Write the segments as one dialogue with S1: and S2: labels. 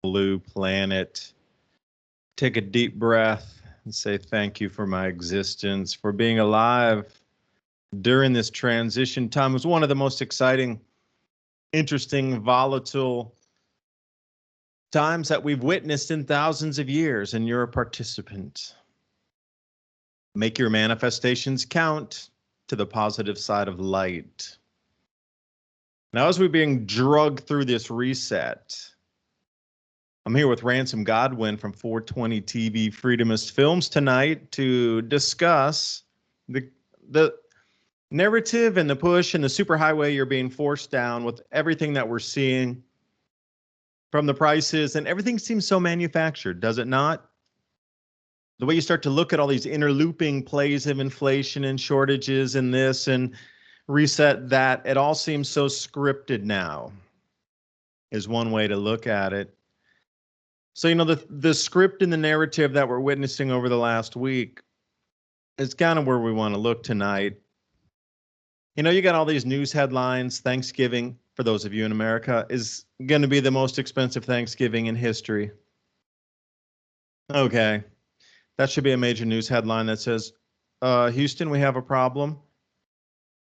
S1: blue planet. Take a deep breath and say thank you for my existence, for being alive during this transition time. It was one of the most exciting, interesting, volatile times that we've witnessed in thousands of years, and you're a participant. Make your manifestations count to the positive side of light. Now, as we're being drugged through this reset, I'm here with Ransom Godwin from 420 TV Freedomist Films tonight to discuss the narrative and the push and the superhighway you're being forced down with everything that we're seeing from the prices, and everything seems so manufactured, does it not? The way you start to look at all these interlooping plays of inflation and shortages and this and reset that, it all seems so scripted now, is one way to look at it. So, the script and the narrative that we're witnessing over the last week is kind of where we want to look tonight. You got all these news headlines. Thanksgiving, for those of you in America, is going to be the most expensive Thanksgiving in history. Okay. That should be a major news headline that says, Houston, we have a problem.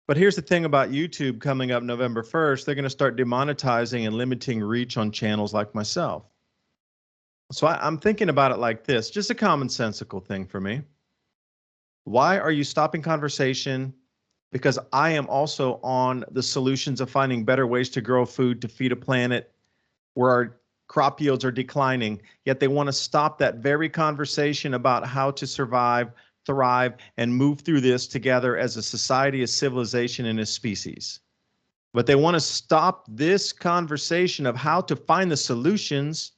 S1: But here's the thing about YouTube coming up November 1st. They're going to start demonetizing and limiting reach on channels like myself. So I'm thinking about it like this, just a commonsensical thing for me. Why are you stopping conversation? Because I am also on the solutions of finding better ways to grow food to feed a planet where our crop yields are declining, yet they want to stop that very conversation about how to survive, thrive, and move through this together as a society, a civilization, and a species. But they want to stop this conversation of how to find the solutions,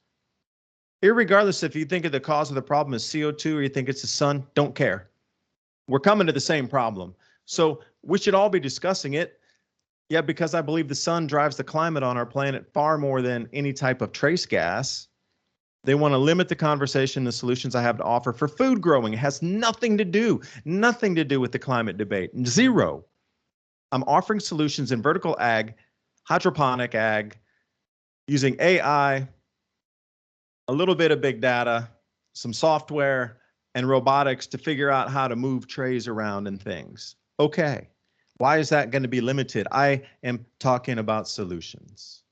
S1: irregardless if you think of the cause of the problem is CO2 or you think it's the sun, don't care. We're coming to the same problem. So we should all be discussing it. Yeah, because I believe the sun drives the climate on our planet far more than any type of trace gas. They want to limit the conversation, the solutions I have to offer for food growing. It has nothing to do with the climate debate. Zero. I'm offering solutions in vertical ag, hydroponic ag, using AI, a little bit of big data, some software, and robotics to figure out how to move trays around and things. Okay. Why is that going to be limited? I am talking about solutions.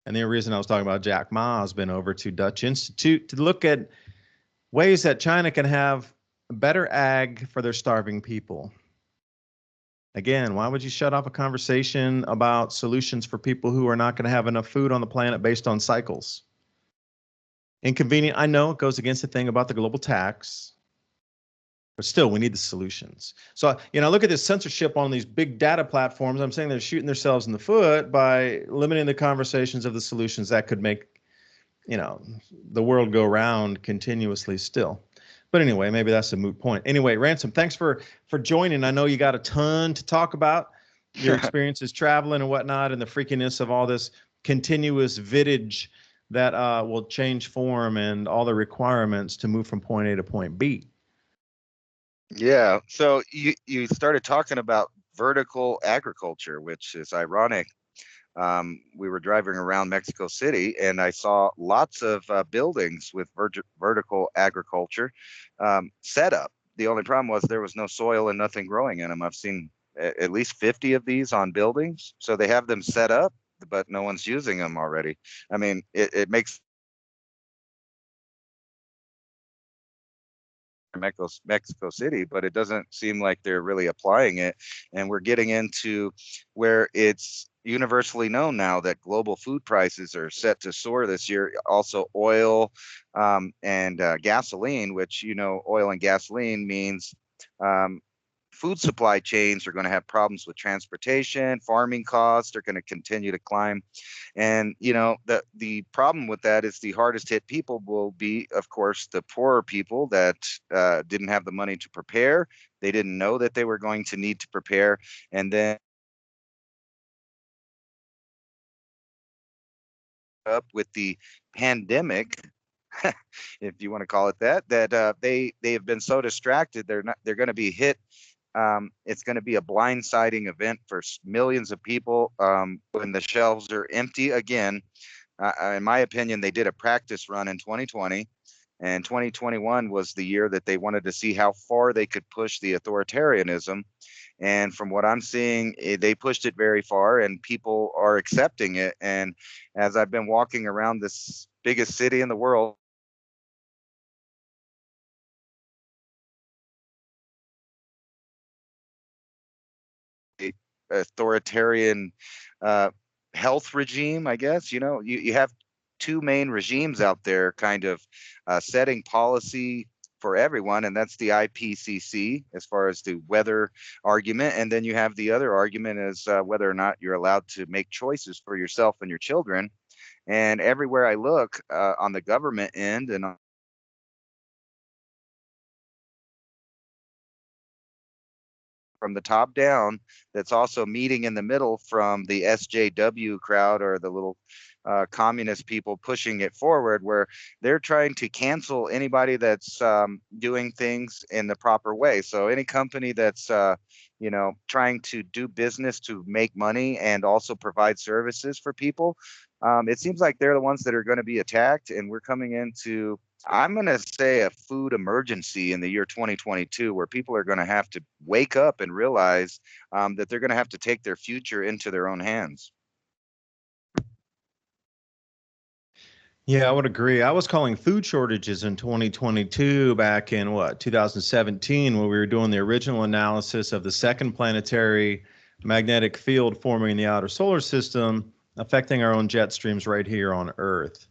S1: And the reason I was talking about Jack Ma has been over to Dutch Institute to look at ways that China can have better ag for their starving people. Again, why would you shut off a conversation about solutions for people who are not going to have enough food on the planet based on cycles? Inconvenient. I know it goes against the thing about the global tax. But still, we need the solutions. So, look at this censorship on these big data platforms. I'm saying they're shooting themselves in the foot by limiting the conversations of the solutions that could make, the world go round continuously still. But anyway, maybe that's a moot point. Anyway, Ransom, thanks for joining. I know you got a ton to talk about, your experiences traveling and whatnot, and the freakiness of all this continuous vidage that will change form and all the requirements to move from point A to point B.
S2: Yeah. So you started talking about vertical agriculture, which is ironic. We were driving around Mexico City, and I saw lots of buildings with vertical agriculture set up. The only problem was there was no soil and nothing growing in them. I've seen at least 50 of these on buildings. So they have them set up, but no one's using them already. I mean, it makes Mexico City, but it doesn't seem like they're really applying it. And we're getting into where it's universally known now that global food prices are set to soar this year. Also, oil and gasoline, which, oil and gasoline means food supply chains are going to have problems with transportation, farming costs are going to continue to climb. And, the problem with that is the hardest hit people will be, of course, the poorer people that didn't have the money to prepare. They didn't know that they were going to need to prepare. And then up with the pandemic, if you want to call it that, they have been so distracted, they're going to be hit. It's going to be a blindsiding event for millions of people when the shelves are empty again. in my opinion, they did a practice run in 2020, and 2021 was the year that they wanted to see how far they could push the authoritarianism. And from what I'm seeing, they pushed it very far, and people are accepting it. And as I've been walking around this biggest city in the world, authoritarian uh, health regime, I guess. You have two main regimes out there kind of setting policy for everyone, and that's the IPCC as far as the weather argument. And then you have the other argument is whether or not you're allowed to make choices for yourself and your children. And everywhere I look on the government end and from the top down, that's also meeting in the middle from the SJW crowd, or the little communist people pushing it forward, where they're trying to cancel anybody that's doing things in the proper way. So any company that's trying to do business to make money and also provide services for people, it seems like they're the ones that are going to be attacked. And we're coming into, I'm going to say, a food emergency in the year 2022, where people are going to have to wake up and realize that they're going to have to take their future into their own hands.
S1: Yeah, I would agree. I was calling food shortages in 2022 back in 2017, when we were doing the original analysis of the second planetary magnetic field forming in the outer solar system, affecting our own jet streams right here on Earth.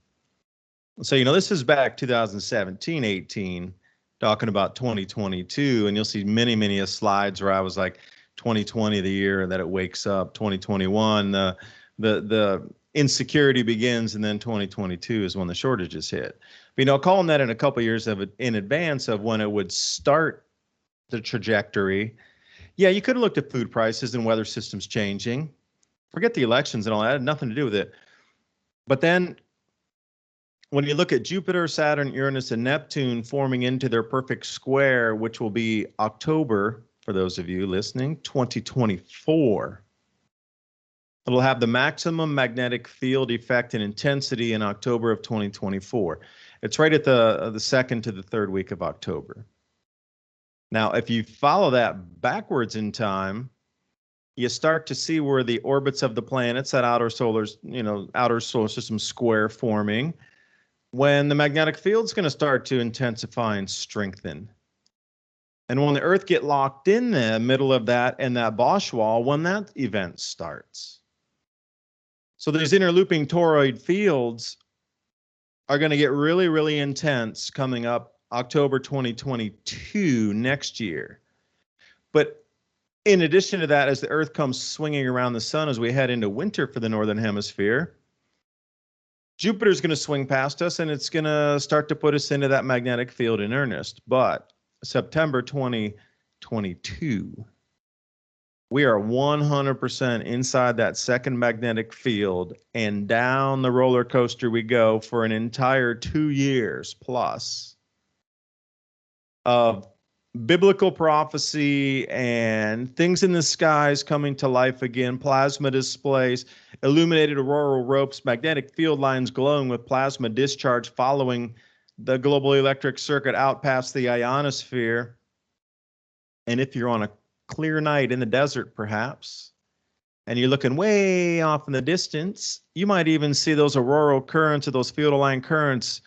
S1: So, this is back 2017, 18, talking about 2022, and you'll see many, many slides where I was like, 2020, the year that it wakes up, 2021, the insecurity begins, and then 2022 is when the shortages hit. But, calling that in a couple of years in advance of when it would start the trajectory, yeah, you could have looked at food prices and weather systems changing. Forget the elections and all that, had nothing to do with it. But then when you look at Jupiter, Saturn, Uranus, and Neptune forming into their perfect square, which will be October, for those of you listening, 2024, it'll have the maximum magnetic field effect and intensity in October of 2024. It's right at the second to the third week of October. Now, if you follow that backwards in time, you start to see where the orbits of the planets, that outer solar system square forming, when the magnetic field's going to start to intensify and strengthen. And when the Earth get locked in the middle of that and that Bosch wall, when that event starts. So these interlooping toroid fields are going to get really, really intense coming up October 2022 next year. But in addition to that, as the Earth comes swinging around the sun as we head into winter for the Northern Hemisphere, Jupiter's going to swing past us, and it's going to start to put us into that magnetic field in earnest. But September 2022, we are 100% inside that second magnetic field, and down the roller coaster we go for an entire 2 years plus of biblical prophecy and things in the skies coming to life again, plasma displays, illuminated auroral ropes, magnetic field lines glowing with plasma discharge following the global electric circuit out past the ionosphere. And if you're on a clear night in the desert, perhaps, and you're looking way off in the distance, you might even see those auroral currents or those field aligned currents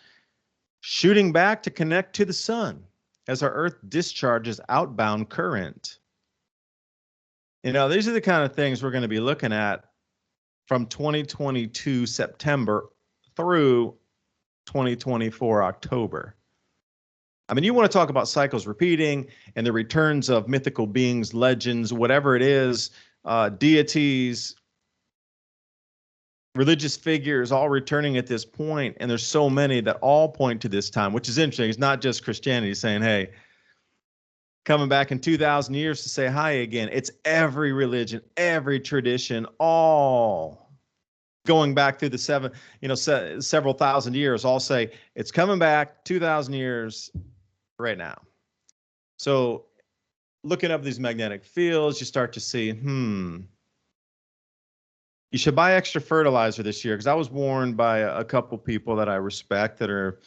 S1: shooting back to connect to the sun as our Earth discharges outbound current. These are the kind of things we're going to be looking at from 2022 September through 2024 October. I mean, you want to talk about cycles repeating and the returns of mythical beings, legends, whatever it is, deities, religious figures all returning at this point, and there's so many that all point to this time, which is interesting. It's not just Christianity saying, hey, coming back in 2,000 years to say hi again. It's every religion, every tradition, all going back through the several thousand years, all say it's coming back 2,000 years right now. So looking up these magnetic fields, you start to see, You should buy extra fertilizer this year, because I was warned by a couple people that I respect that are,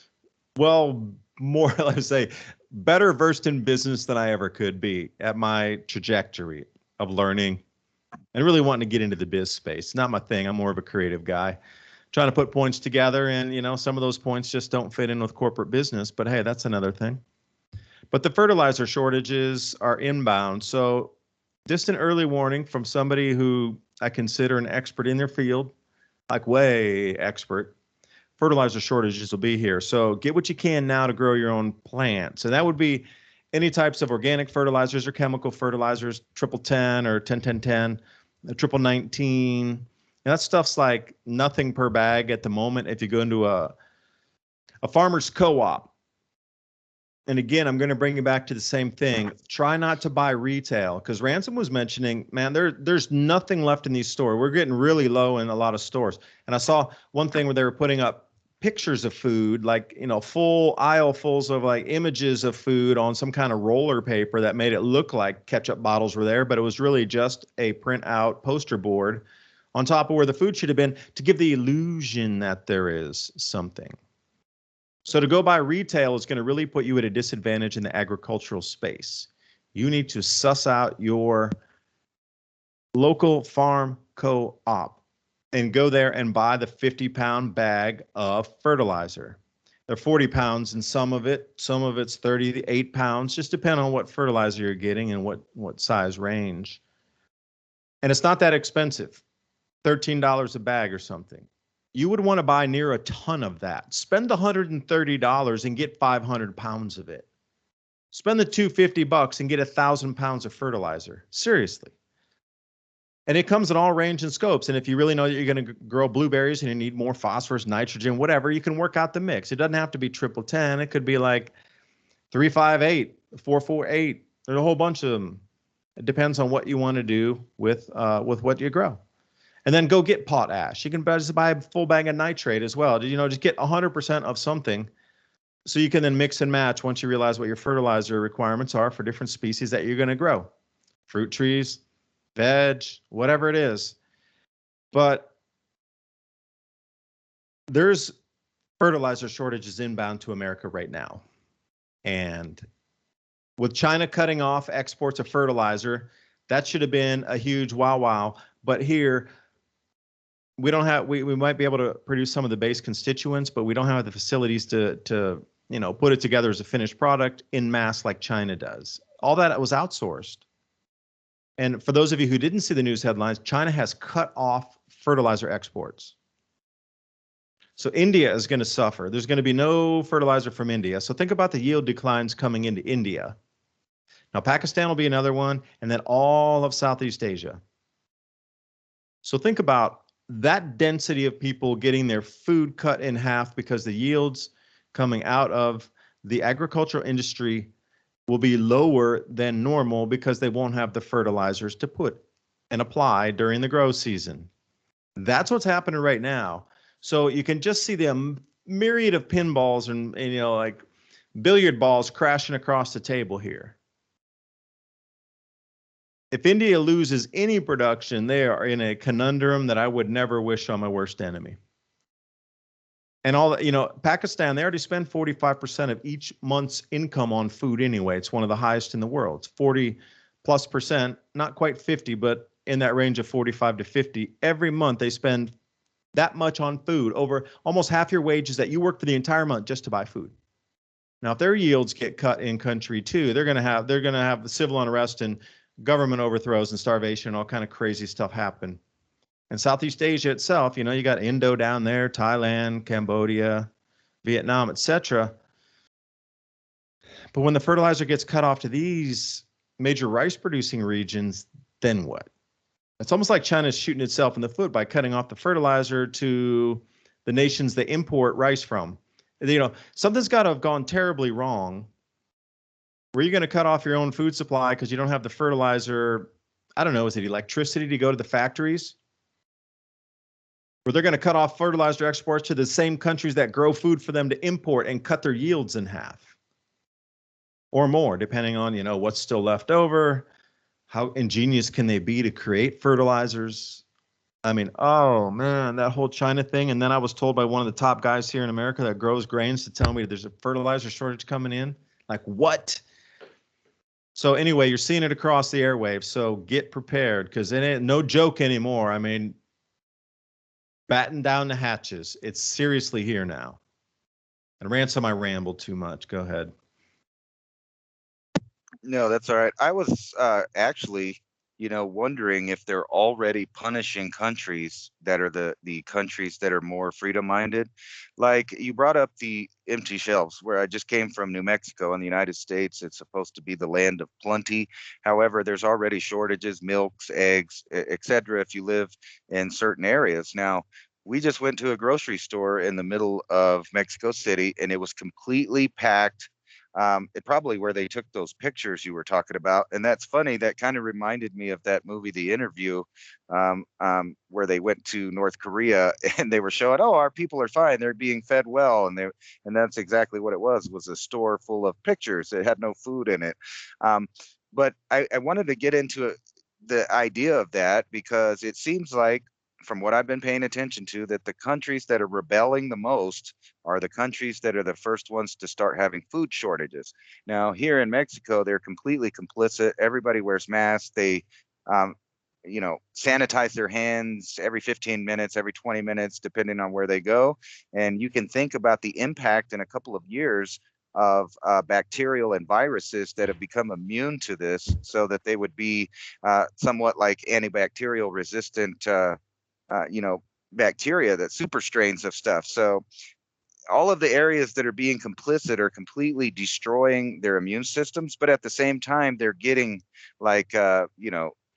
S1: well, more, let's say, better versed in business than I ever could be at my trajectory of learning and really wanting to get into the biz space. Not my thing. I'm more of a creative guy, trying to put points together, and some of those points just don't fit in with corporate business. But hey, that's another thing. But the fertilizer shortages are inbound. So just an early warning from somebody who I consider an expert in their field, like way expert. Fertilizer shortages will be here. So get what you can now to grow your own plants. And that would be any types of organic fertilizers or chemical fertilizers, 10-10 or 10-10-10, 19-19. And that stuff's like nothing per bag at the moment if you go into a farmer's co-op. And again, I'm going to bring you back to the same thing. Try not to buy retail, because Ransom was mentioning, man, there's nothing left in these stores. We're getting really low in a lot of stores. And I saw one thing where they were putting up pictures of food, like, full aislefuls of like images of food on some kind of roller paper that made it look like ketchup bottles were there, but it was really just a print out poster board on top of where the food should have been, to give the illusion that there is something. So to go by retail is going to really put you at a disadvantage in the agricultural space. You need to suss out your local farm co-op and go there and buy the 50-pound bag of fertilizer. They're 40 pounds in some of it's 38 pounds, just depending on what fertilizer you're getting and what size range. And it's not that expensive, $13 a bag or something. You would want to buy near a ton of that. Spend the $130 and get 500 pounds of it. Spend the $250 and get 1,000 pounds of fertilizer. Seriously. And it comes in all range and scopes. And if you really know that you're going to grow blueberries and you need more phosphorus, nitrogen, whatever, you can work out the mix. It doesn't have to be 10-10. It could be like 3-5-8, 4-4-8. There's a whole bunch of them. It depends on what you want to do with what you grow. And then go get potash. You can just buy a full bag of nitrate as well. Just get 100% of something, so you can then mix and match once you realize what your fertilizer requirements are for different species that you're going to grow. Fruit trees, veg, whatever it is. But there's fertilizer shortages inbound to America right now. And with China cutting off exports of fertilizer, that should have been a huge wow. But here, we don't have, we might be able to produce some of the base constituents, but we don't have the facilities to put it together as a finished product in mass like China does. All that was outsourced. And for those of you who didn't see the news headlines, China has cut off fertilizer exports. So India is going to suffer. There's going to be no fertilizer from India. So think about the yield declines coming into India. Now, Pakistan will be another one, and then all of Southeast Asia. So think about that density of people getting their food cut in half because the yields coming out of the agricultural industry will be lower than normal because they won't have the fertilizers to put and apply during the grow season. That's what's happening right now. So you can just see the myriad of pinballs and like billiard balls crashing across the table here. If India loses any production, they are in a conundrum that I would never wish on my worst enemy. And Pakistan, they already spend 45% of each month's income on food anyway. It's one of the highest in the world. It's 40+%, not quite 50, but in that range of 45 to 50. Every month they spend that much on food, over almost half your wages that you work for the entire month just to buy food. Now, if their yields get cut in country too, they're going to have the civil unrest and government overthrows and starvation and all kind of crazy stuff happen. And Southeast Asia itself, you got Indo down there, Thailand, Cambodia, Vietnam, etc. But when the fertilizer gets cut off to these major rice producing regions, then what? It's almost like China's shooting itself in the foot by cutting off the fertilizer to the nations they import rice from. Something's got to have gone terribly wrong. Were you going to cut off your own food supply because you don't have the fertilizer? I don't know. Is it electricity to go to the factories? Or they're going to cut off fertilizer exports to the same countries that grow food for them to import and cut their yields in half or more, depending on, what's still left over. How ingenious can they be to create fertilizers? I mean, oh man, that whole China thing. And then I was told by one of the top guys here in America that grows grains to tell me there's a fertilizer shortage coming in. Like, what? So anyway, you're seeing it across the airwaves. So get prepared, because it ain't no joke anymore. I mean, batten down the hatches. It's seriously here now. And Ransom, I rambled too much. Go ahead.
S2: No, that's all right. I was actually, wondering if they're already punishing countries that are the countries that are more freedom-minded. Like you brought up the empty shelves, where I just came from New Mexico in the United States. It's supposed to be the land of plenty. However, there's already shortages, milks, eggs, etc. if you live in certain areas. Now, we just went to a grocery store in the middle of Mexico City, and it was completely packed. It probably where they took those pictures you were talking about. And that's funny. That kind of reminded me of that movie, The Interview, where they went to North Korea and they were showing, oh, our people are fine. They're being fed well. And that's exactly what it was a store full of pictures. It had no food in it. But I wanted to get into the idea of that, because it seems like, from what I've been paying attention to, that the countries that are rebelling the most are the countries that are the first ones to start having food shortages. Now, here in Mexico, they're completely complicit. Everybody wears masks. They, sanitize their hands every 15 minutes, every 20 minutes, depending on where they go. And you can think about the impact in a couple of years of bacterial and viruses that have become immune to this, so that they would be somewhat like antibacterial resistant bacteria, that super strains of stuff. So all of the areas that are being complicit are completely destroying their immune systems, but at the same time, they're getting like,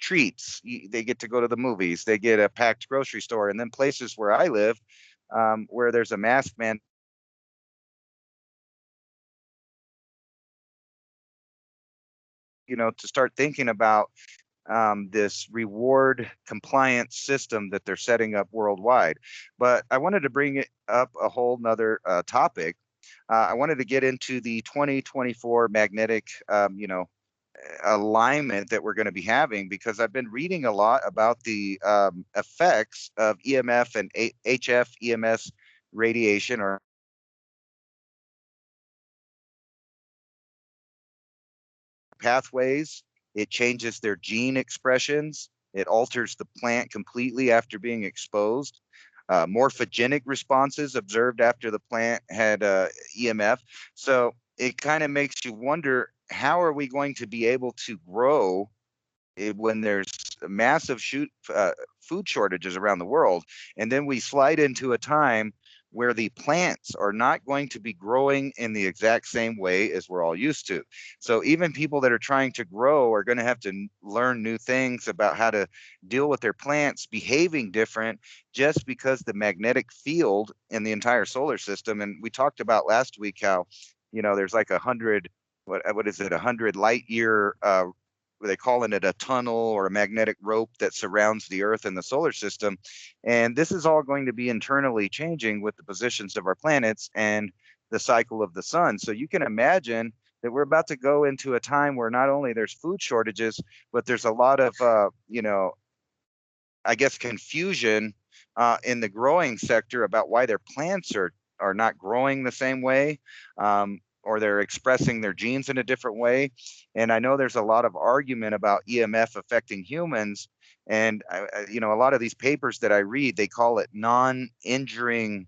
S2: treats. They get to go to the movies, they get a packed grocery store, and then places where I live, where there's a mask man, to start thinking about this reward compliance system that they're setting up worldwide. But I wanted to bring it up a whole nother topic. I wanted to get into the 2024 magnetic, alignment that we're going to be having, because I've been reading a lot about the effects of EMF and HF EMS radiation, or pathways. It changes their gene expressions. It alters the plant completely after being exposed. Morphogenic responses observed after the plant had EMF. So it kind of makes you wonder, how are we going to be able to grow when there's massive food shortages around the world? And then we slide into a time where the plants are not going to be growing in the exact same way as we're all used to. So even people that are trying to grow are going to have to learn new things about how to deal with their plants behaving different, just because the magnetic field in the entire solar system. And we talked about last week how, there's like 100, what is it, 100 light year, they calling it a tunnel or a magnetic rope that surrounds the Earth and the solar system. And this is all going to be internally changing with the positions of our planets and the cycle of the sun. So you can imagine that we're about to go into a time where not only there's food shortages, but there's a lot of, I guess, confusion in the growing sector about why their plants are not growing the same way, or they're expressing their genes in a different way. And I know there's a lot of argument about EMF affecting humans. And a lot of these papers that I read, they call it non-injuring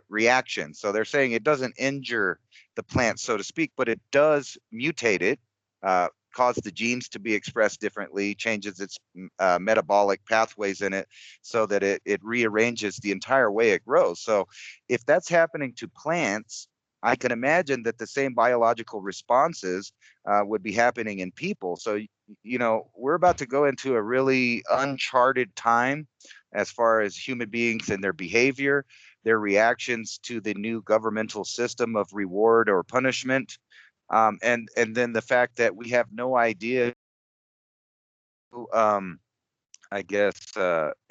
S2: reaction. So they're saying it doesn't injure the plant, so to speak, but it does mutate it, cause the genes to be expressed differently, changes its metabolic pathways in it, so that it rearranges the entire way it grows. So if that's happening to plants, I can imagine that the same biological responses would be happening in people. So, we're about to go into a really uncharted time as far as human beings and their behavior, their reactions to the new governmental system of reward or punishment. And then the fact that we have no idea, um, I guess,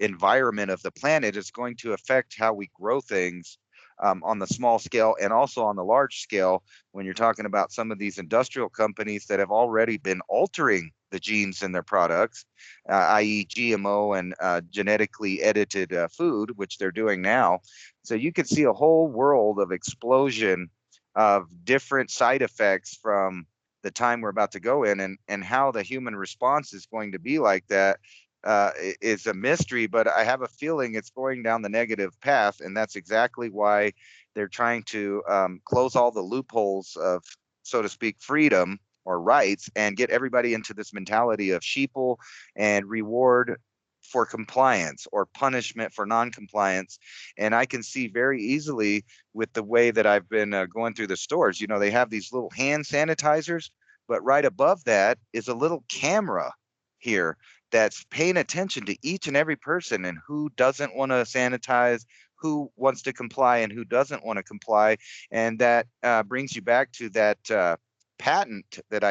S2: environment of the planet is going to affect how we grow things, on the small scale and also on the large scale, when you're talking about some of these industrial companies that have already been altering the genes in their products, i.e. GMO and genetically edited food, which they're doing now. So you could see a whole world of explosion of different side effects from the time we're about to go in, and how the human response is going to be like that is a mystery, but I have a feeling it's going down the negative path, and that's exactly why they're trying to close all the loopholes of, so to speak, freedom or rights, and get everybody into this mentality of sheeple and reward for compliance or punishment for non-compliance. And I can see very easily with the way that I've been going through the stores, you know, they have these little hand sanitizers, but right above that is a little camera here that's paying attention to each and every person and who doesn't want to sanitize, who wants to comply, and who doesn't want to comply. And that brings you back to that patent that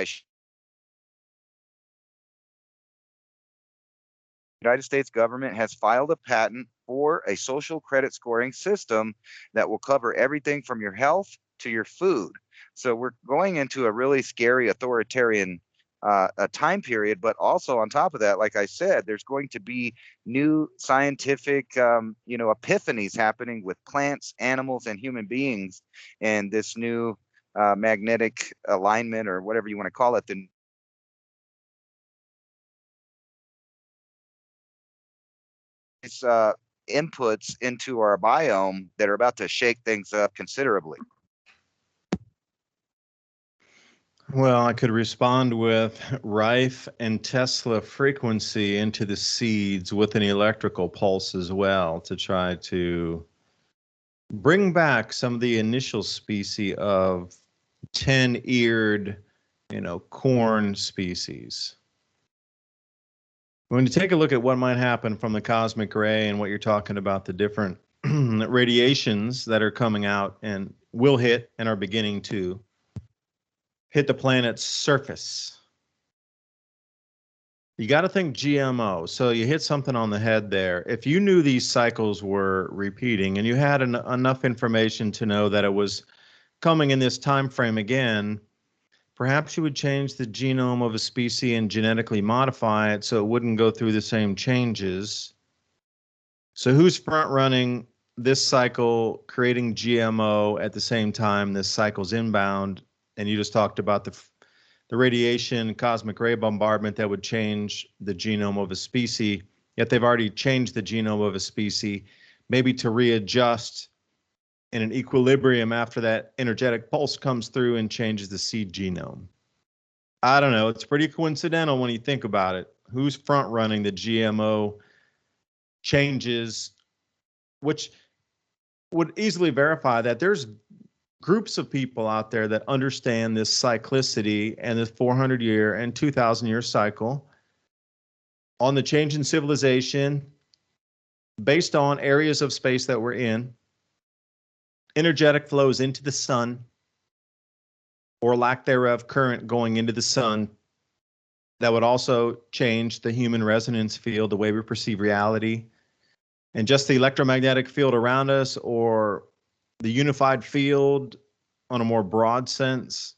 S2: United States government has filed a patent for a social credit scoring system that will cover everything from your health to your food. So we're going into a really scary authoritarian a time period, but also on top of that, like I said, there's going to be new scientific, epiphanies happening with plants, animals, and human beings, and this new magnetic alignment, or whatever you want to call it, the inputs into our biome that are about to shake things up considerably.
S1: Well, I could respond with Rife and Tesla frequency into the seeds with an electrical pulse as well, to try to bring back some of the initial species of 10-eared, corn species. When you take a look at what might happen from the cosmic ray and what you're talking about, the different radiations that are coming out and will hit and are beginning to hit the planet's surface, you got to think GMO. So you hit something on the head there. If you knew these cycles were repeating and you had enough information to know that it was coming in this time frame again, perhaps you would change the genome of a species and genetically modify it so it wouldn't go through the same changes. So who's front running this cycle, creating GMO at the same time this cycle's inbound? And you just talked about the radiation, cosmic ray bombardment that would change the genome of a species, yet they've already changed the genome of a species, maybe to readjust in an equilibrium after that energetic pulse comes through and changes the seed genome. I don't know. It's pretty coincidental when you think about it. Who's front running the GMO changes, which would easily verify that there's groups of people out there that understand this cyclicity and this 400-year and 2,000-year cycle on the change in civilization based on areas of space that we're in, energetic flows into the sun, or lack thereof, current going into the sun, that would also change the human resonance field, the way we perceive reality, and just the electromagnetic field around us, or the unified field on a more broad sense.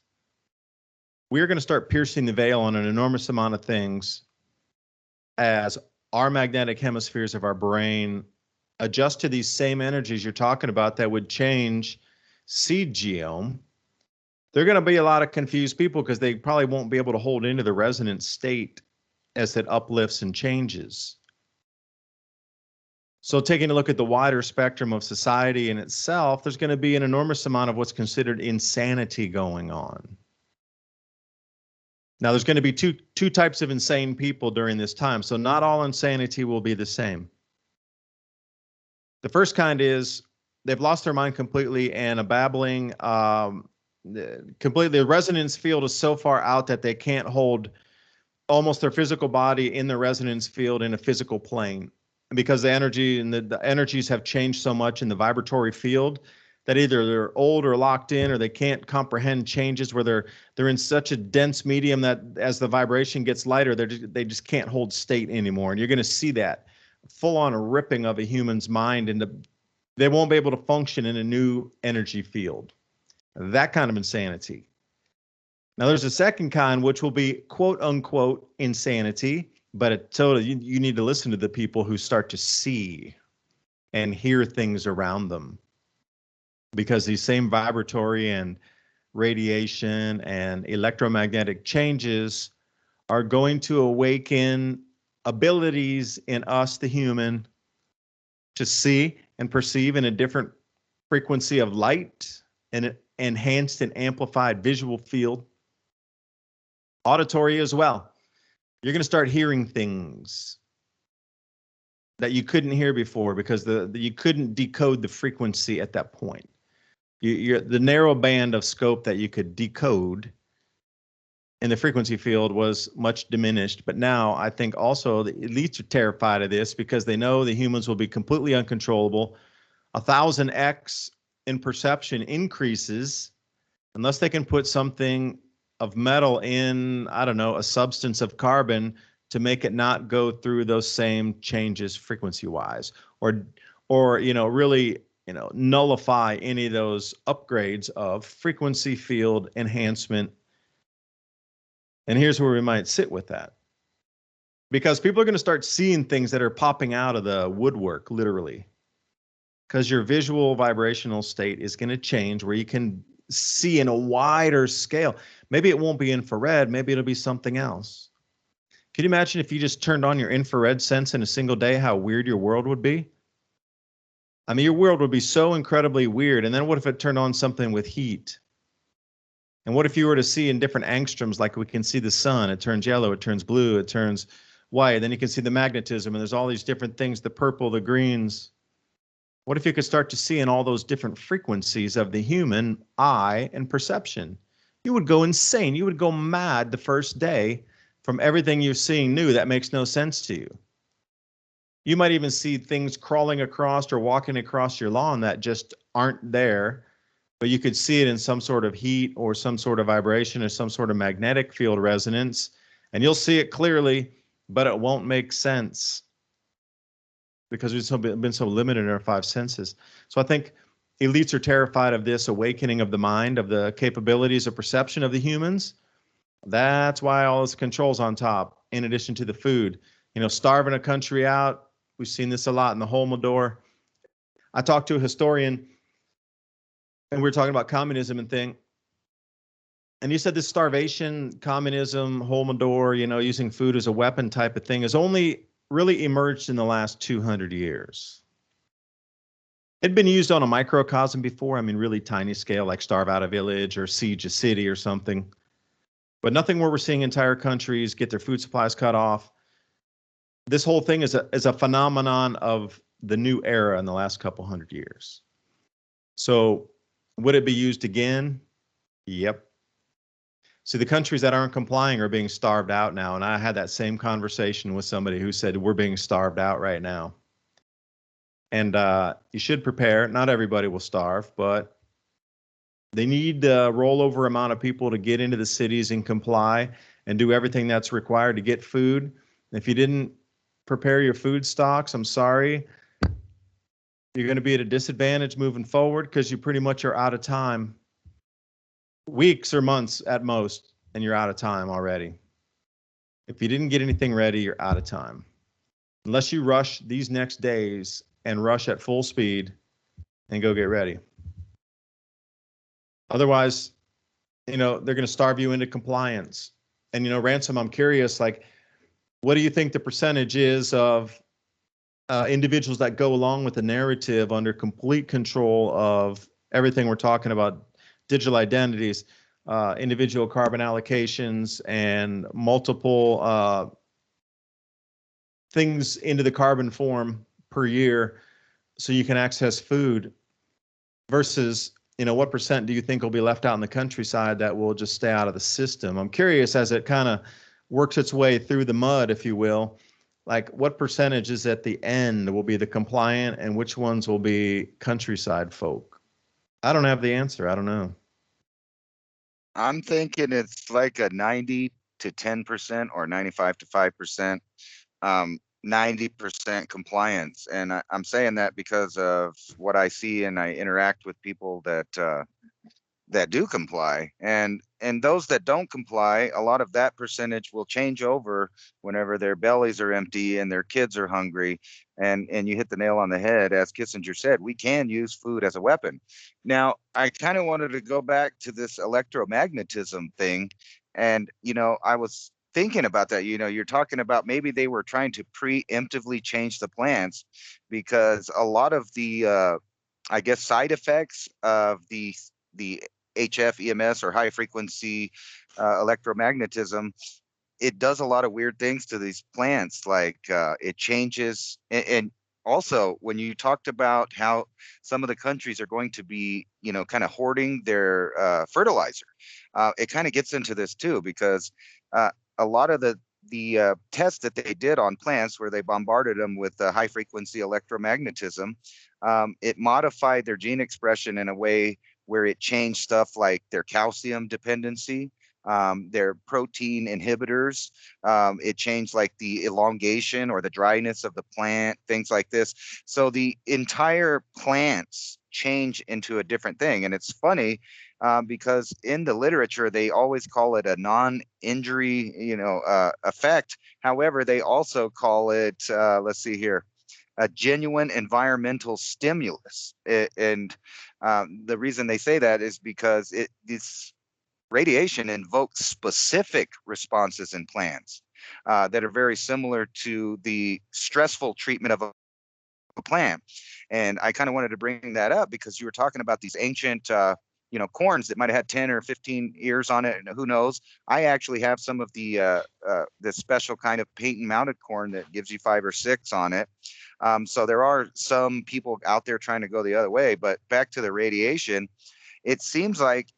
S1: We're going to start piercing the veil on an enormous amount of things as our magnetic hemispheres of our brain adjust to these same energies you're talking about that would change seed genome. There are going to be a lot of confused people because they probably won't be able to hold into the resonant state as it uplifts and changes. So taking a look at the wider spectrum of society in itself, there's going to be an enormous amount of what's considered insanity going on. Now, there's going to be two types of insane people during this time, so not all insanity will be the same. The first kind is they've lost their mind completely and a babbling, completely, the resonance field is so far out that they can't hold almost their physical body in the resonance field in a physical plane, because the energy and the energies have changed so much in the vibratory field that either they're old or locked in, or they can't comprehend changes where they're in such a dense medium that as the vibration gets lighter, they just can't hold state anymore. And you're going to see that full on ripping of a human's mind, and they won't be able to function in a new energy field. That kind of insanity. Now, there's a second kind, which will be quote unquote insanity, but it totally, you need to listen to the people who start to see and hear things around them, because these same vibratory and radiation and electromagnetic changes are going to awaken abilities in us, the human, to see and perceive in a different frequency of light and an enhanced and amplified visual field, auditory as well. You're going to start hearing things that you couldn't hear before because you couldn't decode the frequency at that point. The narrow band of scope that you could decode in the frequency field was much diminished. But now I think also the elites are terrified of this because they know the humans will be completely uncontrollable. 1,000x in perception increases unless they can put something of metal in, I don't know, a substance of carbon to make it not go through those same changes frequency wise, or really nullify any of those upgrades of frequency field enhancement. And here's where we might sit with that, because people are going to start seeing things that are popping out of the woodwork, literally, because your visual vibrational state is going to change where you can see in a wider scale. Maybe it won't be infrared, maybe it'll be something else. Can you imagine if you just turned on your infrared sense in a single day, how weird your world would be? I mean, your world would be so incredibly weird. And then what if it turned on something with heat? And what if you were to see in different angstroms, like we can see the sun, it turns yellow, it turns blue, it turns white. Then you can see the magnetism, and there's all these different things, the purple, the greens. What if you could start to see in all those different frequencies of the human eye and perception? You would go insane. You would go mad the first day from everything you're seeing new that makes no sense to you. You might even see things crawling across or walking across your lawn that just aren't there, but you could see it in some sort of heat or some sort of vibration or some sort of magnetic field resonance, and you'll see it clearly, but it won't make sense because we've been so limited in our five senses. So I think elites are terrified of this awakening of the mind, of the capabilities of perception of the humans. That's why all this control's on top, in addition to the food. Starving a country out. We've seen this a lot in the Holodomor. I talked to a historian, and we were talking about communism and thing. And he said this starvation, communism, Holodomor, using food as a weapon type of thing has only really emerged in the last 200 years. It'd been used on a microcosm before, really tiny scale, like starve out a village or siege a city or something. But nothing where we're seeing entire countries get their food supplies cut off. This whole thing is a phenomenon of the new era in the last couple hundred years. So would it be used again? Yep. See, the countries that aren't complying are being starved out now. And I had that same conversation with somebody who said, we're being starved out right now. And you should prepare. Not everybody will starve, but they need the rollover amount of people to get into the cities and comply and do everything that's required to get food. If you didn't prepare your food stocks, I'm sorry, you're going to be at a disadvantage moving forward because you pretty much are out of time. Weeks or months at most, and you're out of time already. If you didn't get anything ready, you're out of time. Unless you rush these next days and rush at full speed and go get ready. Otherwise, they're going to starve you into compliance. And, Ransom, I'm curious, what do you think the percentage is of individuals that go along with the narrative under complete control of everything we're talking about, digital identities, individual carbon allocations, and multiple things into the carbon form per year so you can access food, versus, what percent do you think will be left out in the countryside that will just stay out of the system? I'm curious, as it kind of works its way through the mud, if you will, what percentage is at the end will be the compliant and which ones will be countryside folk? I don't have the answer. I don't know.
S2: I'm thinking it's like a 90 to 10% or 95 to 5%, 90% compliance. And I'm saying that because of what I see, and I interact with people that that do comply, and those that don't comply, a lot of that percentage will change over whenever their bellies are empty and their kids are hungry. And you hit the nail on the head. As Kissinger said, we can use food as a weapon. Now, I kind of wanted to go back to this electromagnetism thing, and I was thinking about that. You're talking about maybe they were trying to preemptively change the plants, because a lot of the I guess side effects of the HF EMS, or high frequency electromagnetism, it does a lot of weird things to these plants. Like it changes, and also when you talked about how some of the countries are going to be, kind of hoarding their fertilizer, it kind of gets into this too, because uh, a lot of the tests that they did on plants, where they bombarded them with high frequency electromagnetism, it modified their gene expression in a way where it changed stuff like their calcium dependency, their protein inhibitors. It changed like the elongation or the dryness of the plant, things like this. So the entire plants change into a different thing. And it's funny, because in the literature, they always call it a non-injury, effect. However, they also call it, let's see here, a genuine environmental stimulus. And the reason they say that is because this radiation invokes specific responses in plants that are very similar to the stressful treatment of a plant. And I kind of wanted to bring that up because you were talking about these ancient, corns that might have had 10 or 15 years on it, and who knows. I actually have some of the special kind of patent mounted corn that gives you 5 or 6 on it. So there are some people out there trying to go the other way. But back to the radiation, it seems like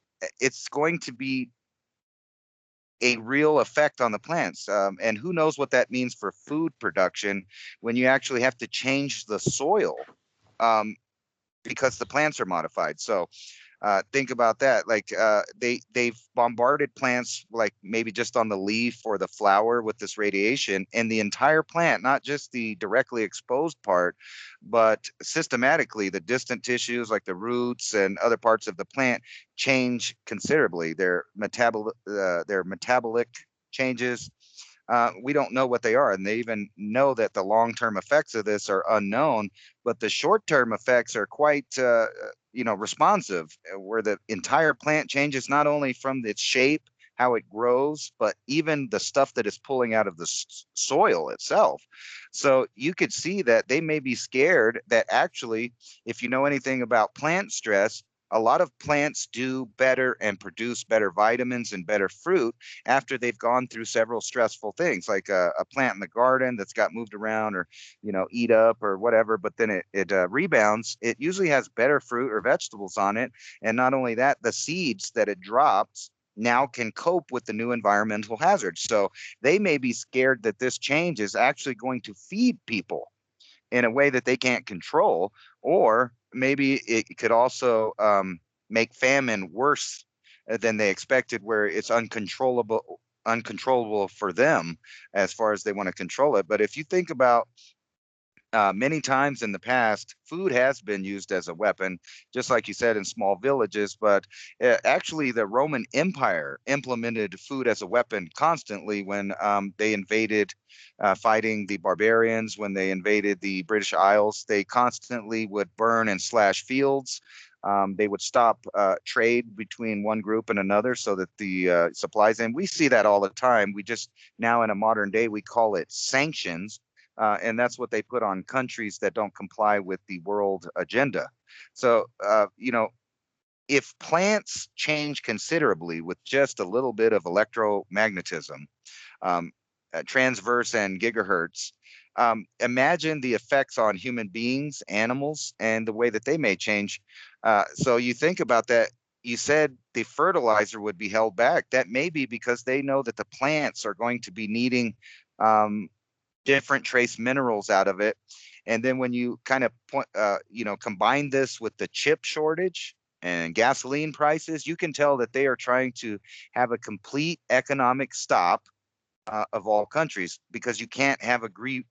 S2: it's going to be a real effect on the plants. And who knows what that means for food production when you actually have to change the soil, um, because the plants are modified. So think about that. Like they've bombarded plants, like maybe just on the leaf or the flower, with this radiation, and the entire plant, not just the directly exposed part, but systematically the distant tissues like the roots and other parts of the plant change considerably. Their metabolic changes, we don't know what they are, and they even know that the long-term effects of this are unknown. But the short-term effects are quite, responsive, where the entire plant changes, not only from its shape, how it grows, but even the stuff that is pulling out of the soil itself. So you could see that they may be scared that actually, if you know anything about plant stress, a lot of plants do better and produce better vitamins and better fruit after they've gone through several stressful things, like a plant in the garden that's got moved around, or eat up or whatever, but then it rebounds. It usually has better fruit or vegetables on it. And not only that, the seeds that it drops now can cope with the new environmental hazards. So they may be scared that this change is actually going to feed people in a way that they can't control, or maybe it could also make famine worse than they expected, where it's uncontrollable for them as far as they want to control it. But if you think about, many times in the past, food has been used as a weapon, just like you said, in small villages. But actually, the Roman Empire implemented food as a weapon constantly when they invaded, fighting the barbarians. When they invaded the British Isles, they constantly would burn and slash fields. They would stop trade between one group and another so that the supplies, and we see that all the time. We just now, in a modern day, we call it sanctions, and that's what they put on countries that don't comply with the world agenda. So, if plants change considerably with just a little bit of electromagnetism, um, transverse and gigahertz, imagine the effects on human beings, animals, and the way that they may change. So you think about that. You said the fertilizer would be held back. That may be because they know that the plants are going to be needing um, different trace minerals out of it. And then when you kind of combine this with the chip shortage and gasoline prices, you can tell that they are trying to have a complete economic stop of all countries, because you can't have a great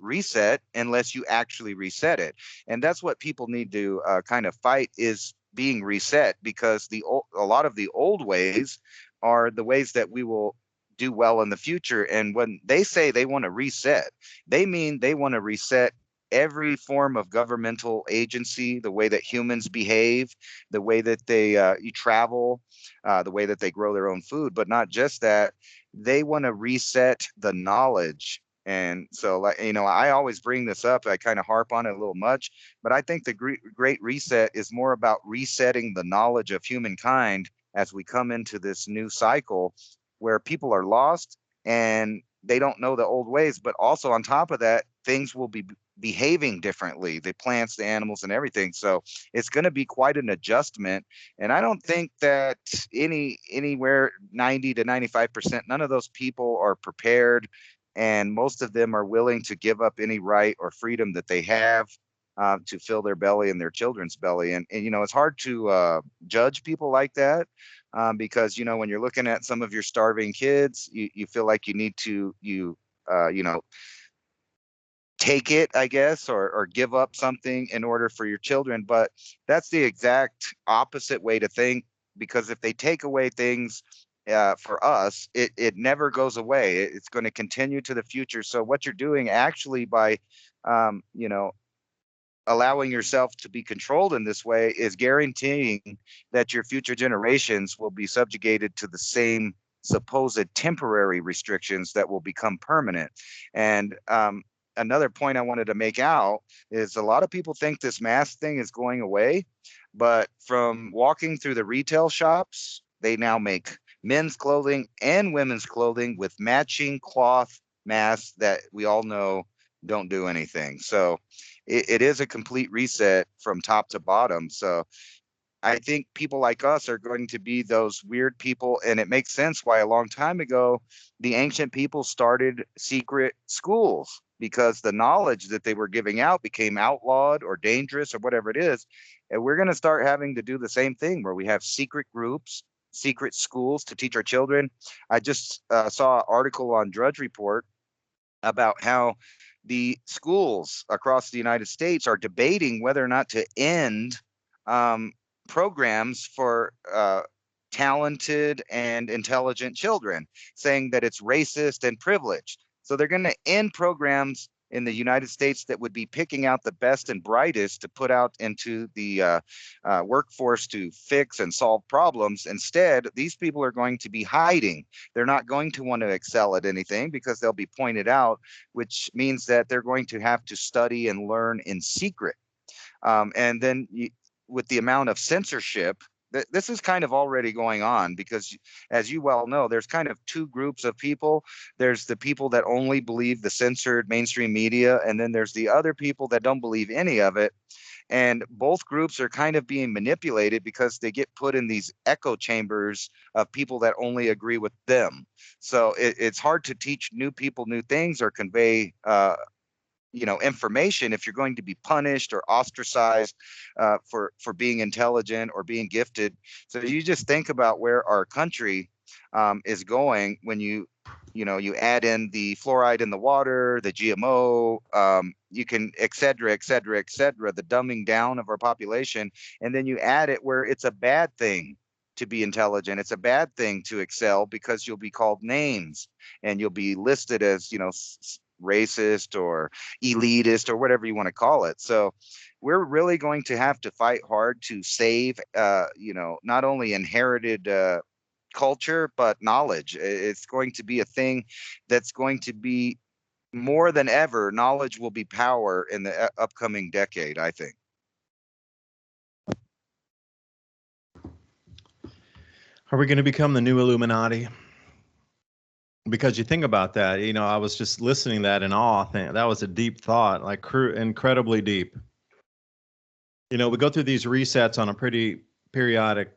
S2: reset unless you actually reset it. And that's what people need to kind of fight, is being reset, because a lot of the old ways are the ways that we will do well in the future. And when they say they want to reset, they mean they want to reset every form of governmental agency, the way that humans behave, the way that they you travel, the way that they grow their own food. But not just that, they want to reset the knowledge. And so, like, I always bring this up. I kind of harp on it a little much, but I think the Great Reset is more about resetting the knowledge of humankind as we come into this new cycle where people are lost and they don't know the old ways. But also on top of that, things will be behaving differently, the plants, the animals, and everything. So it's going to be quite an adjustment. And I don't think that anywhere 90 to 95%, none of those people are prepared, and most of them are willing to give up any right or freedom that they have to fill their belly and their children's belly. And it's hard to judge people like that, because when you're looking at some of your starving kids, you feel like you need to take it, I guess, or give up something in order for your children. But that's the exact opposite way to think, because if they take away things for us, it never goes away. It's going to continue to the future. So what you're doing actually by, allowing yourself to be controlled in this way is guaranteeing that your future generations will be subjugated to the same supposed temporary restrictions that will become permanent. And another point I wanted to make out is a lot of people think this mask thing is going away, but from walking through the retail shops, they now make men's clothing and women's clothing with matching cloth masks that we all know don't do anything. So it is a complete reset from top to bottom. So I think people like us are going to be those weird people. And it makes sense why a long time ago, the ancient people started secret schools, because the knowledge that they were giving out became outlawed or dangerous or whatever it is. And we're going to start having to do the same thing, where we have secret groups, secret schools to teach our children. I just saw an article on Drudge Report about how the schools across the United States are debating whether or not to end programs for talented and intelligent children, saying that it's racist and privileged. So they're going to end programs in the United States that would be picking out the best and brightest to put out into the workforce to fix and solve problems. Instead, these people are going to be hiding. They're not going to want to excel at anything because they'll be pointed out, which means that they're going to have to study and learn in secret. And then with the amount of censorship, this is kind of already going on, because as you well know, there's kind of two groups of people. There's the people that only believe the censored mainstream media, and then there's the other people that don't believe any of it. And both groups are kind of being manipulated because they get put in these echo chambers of people that only agree with them. So it's hard to teach new people new things or convey information if you're going to be punished or ostracized for being intelligent or being gifted. So you just think about where our country is going when you add in the fluoride in the water, the GMO, you can et cetera, the dumbing down of our population. And then you add it where it's a bad thing to be intelligent. It's a bad thing to excel, because you'll be called names and you'll be listed as, racist or elitist or whatever you want to call it. So we're really going to have to fight hard to save, not only inherited culture, but knowledge. It's going to be a thing that's going to be more than ever. Knowledge will be power in the upcoming decade, I think.
S1: Are we going to become the new Illuminati? Because you think about that, I was just listening to that in awe. That was a deep thought, like incredibly deep. We go through these resets on a pretty periodic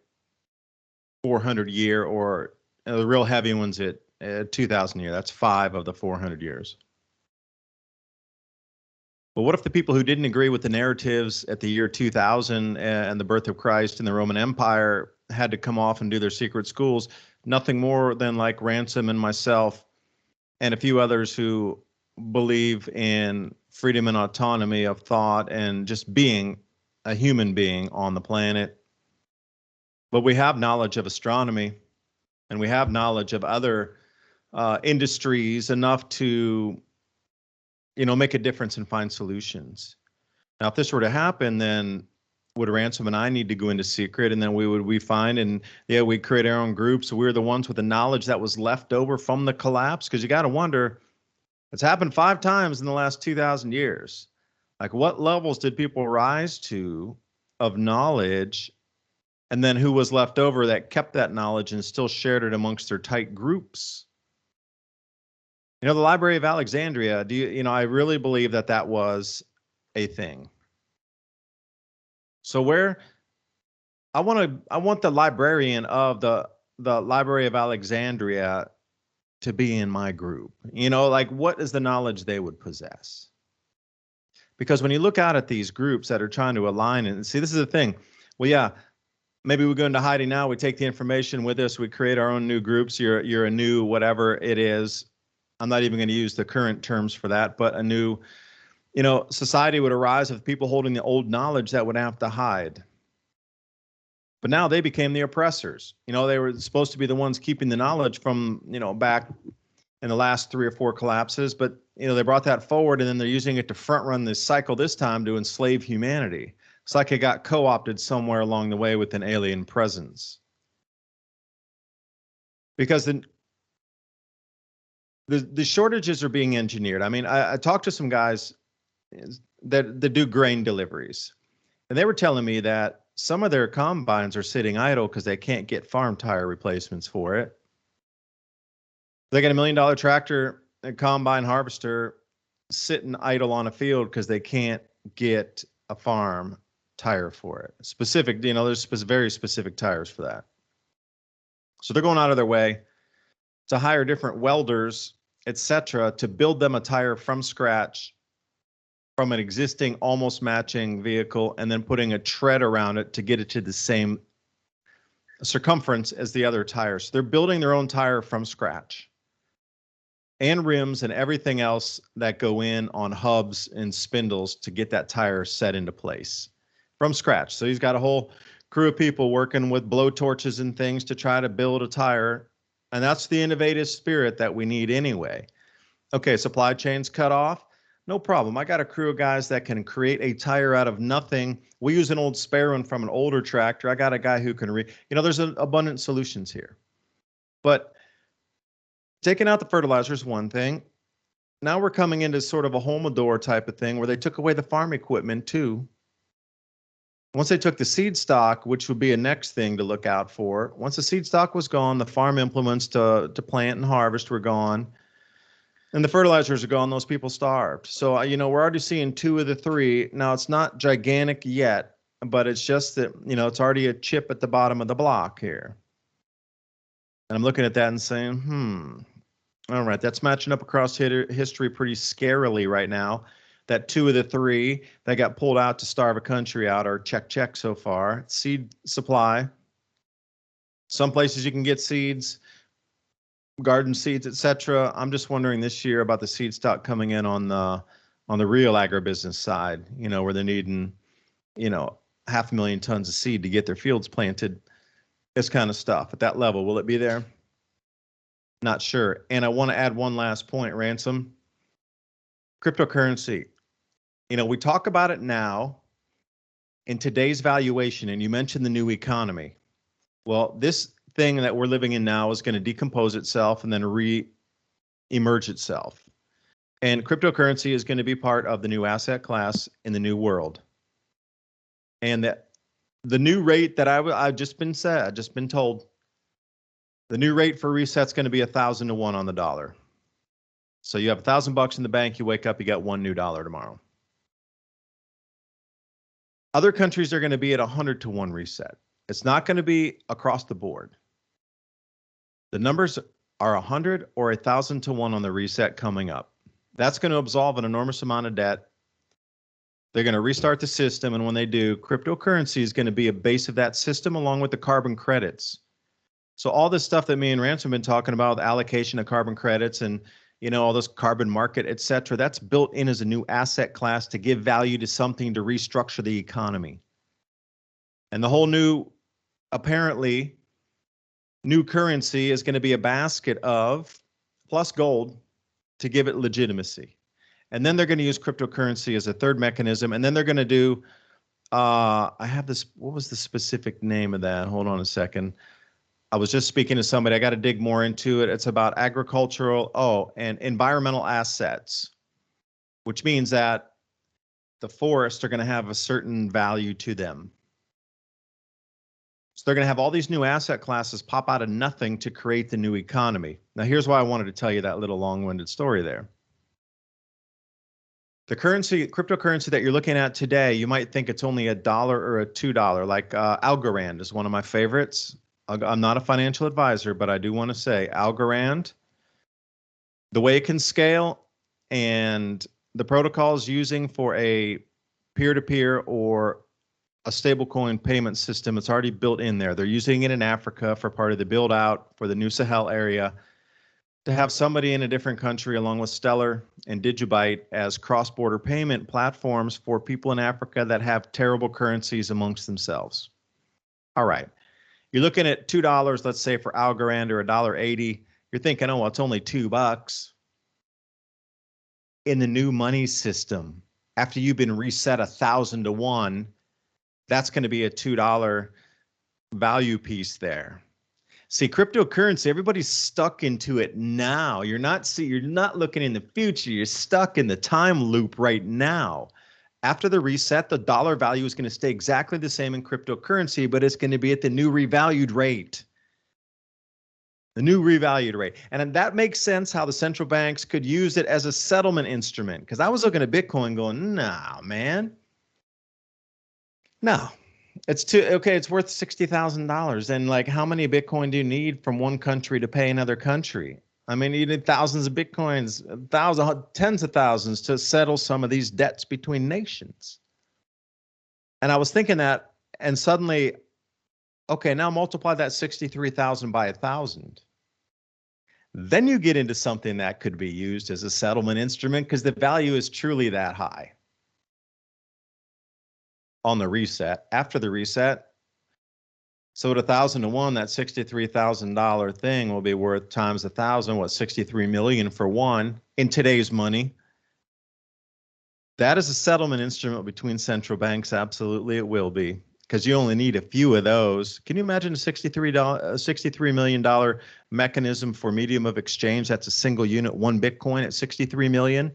S1: 400 year, or the real heavy ones at 2000 year. That's 5 of the 400 years. But what if the people who didn't agree with the narratives at the year 2000 and the birth of Christ and the Roman Empire had to come off and do their secret schools? Nothing more than like Ransom and myself and a few others who believe in freedom and autonomy of thought and just being a human being on the planet, But we have knowledge of astronomy, and we have knowledge of other industries enough to, make a difference and find solutions. Now, if this were to happen, then would Ransom and I need to go into secret, and then we find, and yeah, we create our own groups. So we're the ones with the knowledge that was left over from the collapse. Because you got to wonder, it's happened 5 times in the last 2,000 years. Like, what levels did people rise to of knowledge, and then who was left over that kept that knowledge and still shared it amongst their tight groups? The Library of Alexandria, I really believe that was a thing. So I want the librarian of the Library of Alexandria to be in my group. Like, what is the knowledge they would possess? Because when you look out at these groups that are trying to align, and see, this is the thing. Well, yeah, maybe we go into hiding now. We take the information with us. We create our own new groups. You're a new whatever it is. I'm not even going to use the current terms for that, but a new, society would arise of people holding the old knowledge that would have to hide. But now they became the oppressors. They were supposed to be the ones keeping the knowledge from, back in the last 3 or 4 collapses. But, they brought that forward, and then they're using it to front run this cycle this time to enslave humanity. It's like it got co-opted somewhere along the way with an alien presence. Because the shortages are being engineered. I mean, I talked to some guys that do grain deliveries, and they were telling me that some of their combines are sitting idle because they can't get farm tire replacements for it. They got $1 million tractor and combine harvester sitting idle on a field because they can't get a farm tire for it. Specific, there's very specific tires for that. So they're going out of their way to hire different welders, etc., to build them a tire from scratch from an existing almost matching vehicle, and then putting a tread around it to get it to the same circumference as the other tires. So they're building their own tire from scratch, and rims and everything else that go in on hubs and spindles to get that tire set into place from scratch. So he's got a whole crew of people working with blow torches and things to try to build a tire. And that's the innovative spirit that we need anyway. Okay, supply chains cut off. No problem. I got a crew of guys that can create a tire out of nothing. We use an old spare one from an older tractor. I got a guy who can there's an abundant solutions here. But taking out the fertilizer is one thing. Now we're coming into sort of a Homodor type of thing where they took away the farm equipment too. Once they took the seed stock, which would be a next thing to look out for, once the seed stock was gone, the farm implements to plant and harvest were gone, and the fertilizers are gone, those people starved. So, we're already seeing 2 of the 3. Now, it's not gigantic yet, but it's just that, it's already a chip at the bottom of the block here. And I'm looking at that and saying, all right, that's matching up across history pretty scarily right now. That 2 of the 3 that got pulled out to starve a country out are check so far. Seed supply. Some places you can get seeds, garden seeds, etc. I'm just wondering this year about the seed stock coming in on the real agribusiness side, where they're needing, 500,000 tons of seed to get their fields planted. This kind of stuff at that level. Will it be there? Not sure. And I want to add one last point, Ransom. Cryptocurrency. We talk about it now in today's valuation, and you mentioned the new economy. Well, this thing that we're living in now is going to decompose itself and then re-emerge itself. And cryptocurrency is going to be part of the new asset class in the new world. And that the new rate that I've just been told, the new rate for reset's going to be 1,000 to 1 on the dollar. So you have $1,000 in the bank, you wake up, you got $1 new tomorrow. Other countries are going to be at 100 to 1 reset. It's not going to be across the board. The numbers are 100 or 1,000 to 1 on the reset coming up. That's going to absolve an enormous amount of debt. They're going to restart the system, and when they do, cryptocurrency is going to be a base of that system along with the carbon credits. So all this stuff that me and Ransom have been talking about, the allocation of carbon credits and all this carbon market, et cetera, that's built in as a new asset class to give value to something to restructure the economy. And the whole new apparently new currency is going to be a basket of plus gold to give it legitimacy. And then they're going to use cryptocurrency as a third mechanism. And then they're going to do, I have this, what was the specific name of that? Hold on a second. I was just speaking to somebody. I got to dig more into it. It's about agricultural, and environmental assets, which means that the forests are going to have a certain value to them. So they're going to have all these new asset classes pop out of nothing to create the new economy. Now, here's why I wanted to tell you that little long-winded story there. The currency, cryptocurrency that you're looking at today, you might think it's only $1 or a $2. Like Algorand is one of my favorites. I'm not a financial advisor, but I do want to say Algorand, the way it can scale and the protocols using for a peer-to-peer or a stablecoin payment system, it's already built in there. They're using it in Africa for part of the build out for the new Sahel area, to have somebody in a different country along with Stellar and Digibyte as cross-border payment platforms for people in Africa that have terrible currencies amongst themselves. All right. You're looking at $2, let's say, for Algorand, or $1.80. You're thinking, oh, well, it's only $2. In the new money system, after you've been reset 1,000 to 1, that's going to be a $2 value piece there. See, cryptocurrency, everybody's stuck into it now. You're not looking in the future. You're stuck in the time loop right now. After the reset, the dollar value is going to stay exactly the same in cryptocurrency, but it's going to be at the new revalued rate. The new revalued rate. And that makes sense how the central banks could use it as a settlement instrument. Because I was looking at Bitcoin going, nah, man. No. It's worth $60,000. And like, how many Bitcoin do you need from one country to pay another country? I mean, you need thousands of Bitcoins, tens of thousands to settle some of these debts between nations. And I was thinking that, and suddenly, okay, now multiply that 63,000 by 1,000. Then you get into something that could be used as a settlement instrument because the value is truly that high. On the reset, after the reset, so at 1,000 to 1, that $63,000 thing will be worth times 1,000, what, 63 million for one in today's money. That is a settlement instrument between central banks. Absolutely, it will be, because you only need a few of those. Can you imagine a $63 million mechanism for medium of exchange? That's a single unit, one Bitcoin at 63 million.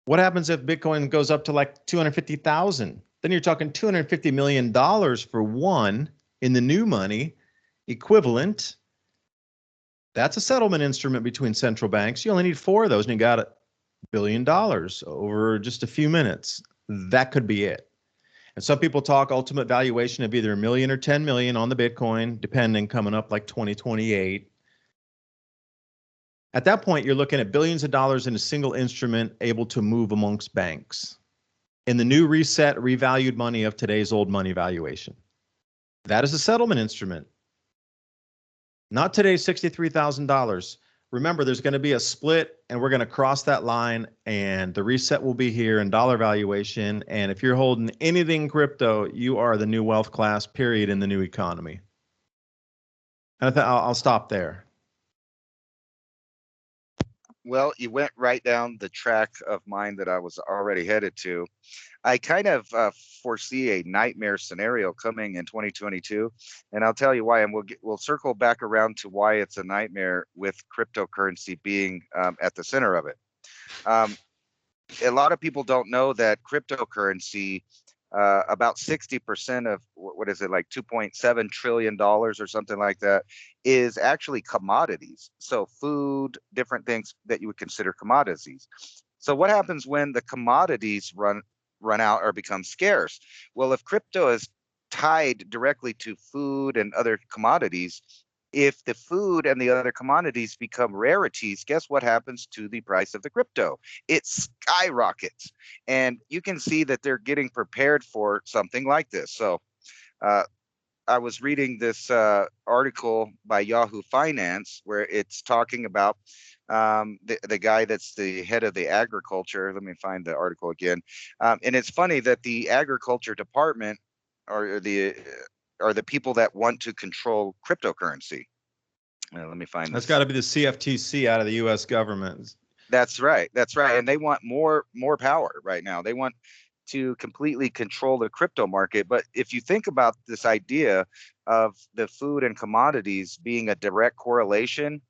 S1: What happens if Bitcoin goes up to like 250,000? Then you're talking $250 million for one in the new money equivalent. That's a settlement instrument between central banks. You only need 4 of those and you got $1 billion over just a few minutes. That could be it. And some people talk ultimate valuation of either 1 million or 10 million on the Bitcoin, depending, coming up like 2028. At that point, you're looking at billions of dollars in a single instrument able to move amongst banks in the new reset, revalued money of today's old money valuation. That is a settlement instrument. Not today's $63,000. Remember, there's going to be a split and we're going to cross that line and the reset will be here in dollar valuation. And if you're holding anything crypto, you are the new wealth class, period, in the new economy. And I'll stop there.
S2: Well, you went right down the track of mine that I was already headed to. I kind of foresee a nightmare scenario coming in 2022, and I'll tell you why. And we'll circle back around to why it's a nightmare with cryptocurrency being at the center of it. A lot of people don't know that cryptocurrency, about 60% of what is it, like $2.7 trillion or something like that, is actually commodities. So food, different things that you would consider commodities. So what happens when the commodities run out or become scarce? Well, if crypto is tied directly to food and other commodities, if the food and the other commodities become rarities, guess what happens to the price of the crypto? It skyrockets. And you can see that they're getting prepared for something like this. So I was reading this article by Yahoo Finance where it's talking about the guy that's the head of the agriculture. Let me find the article again. And it's funny that the agriculture department, or the are the people that want to control cryptocurrency. Let me find
S1: That's
S2: this.
S1: got to be the CFTC out of the U.S. government.
S2: That's right. That's right. And they want more power right now. They want to completely control the crypto market. But if you think about this idea of the food and commodities being a direct correlation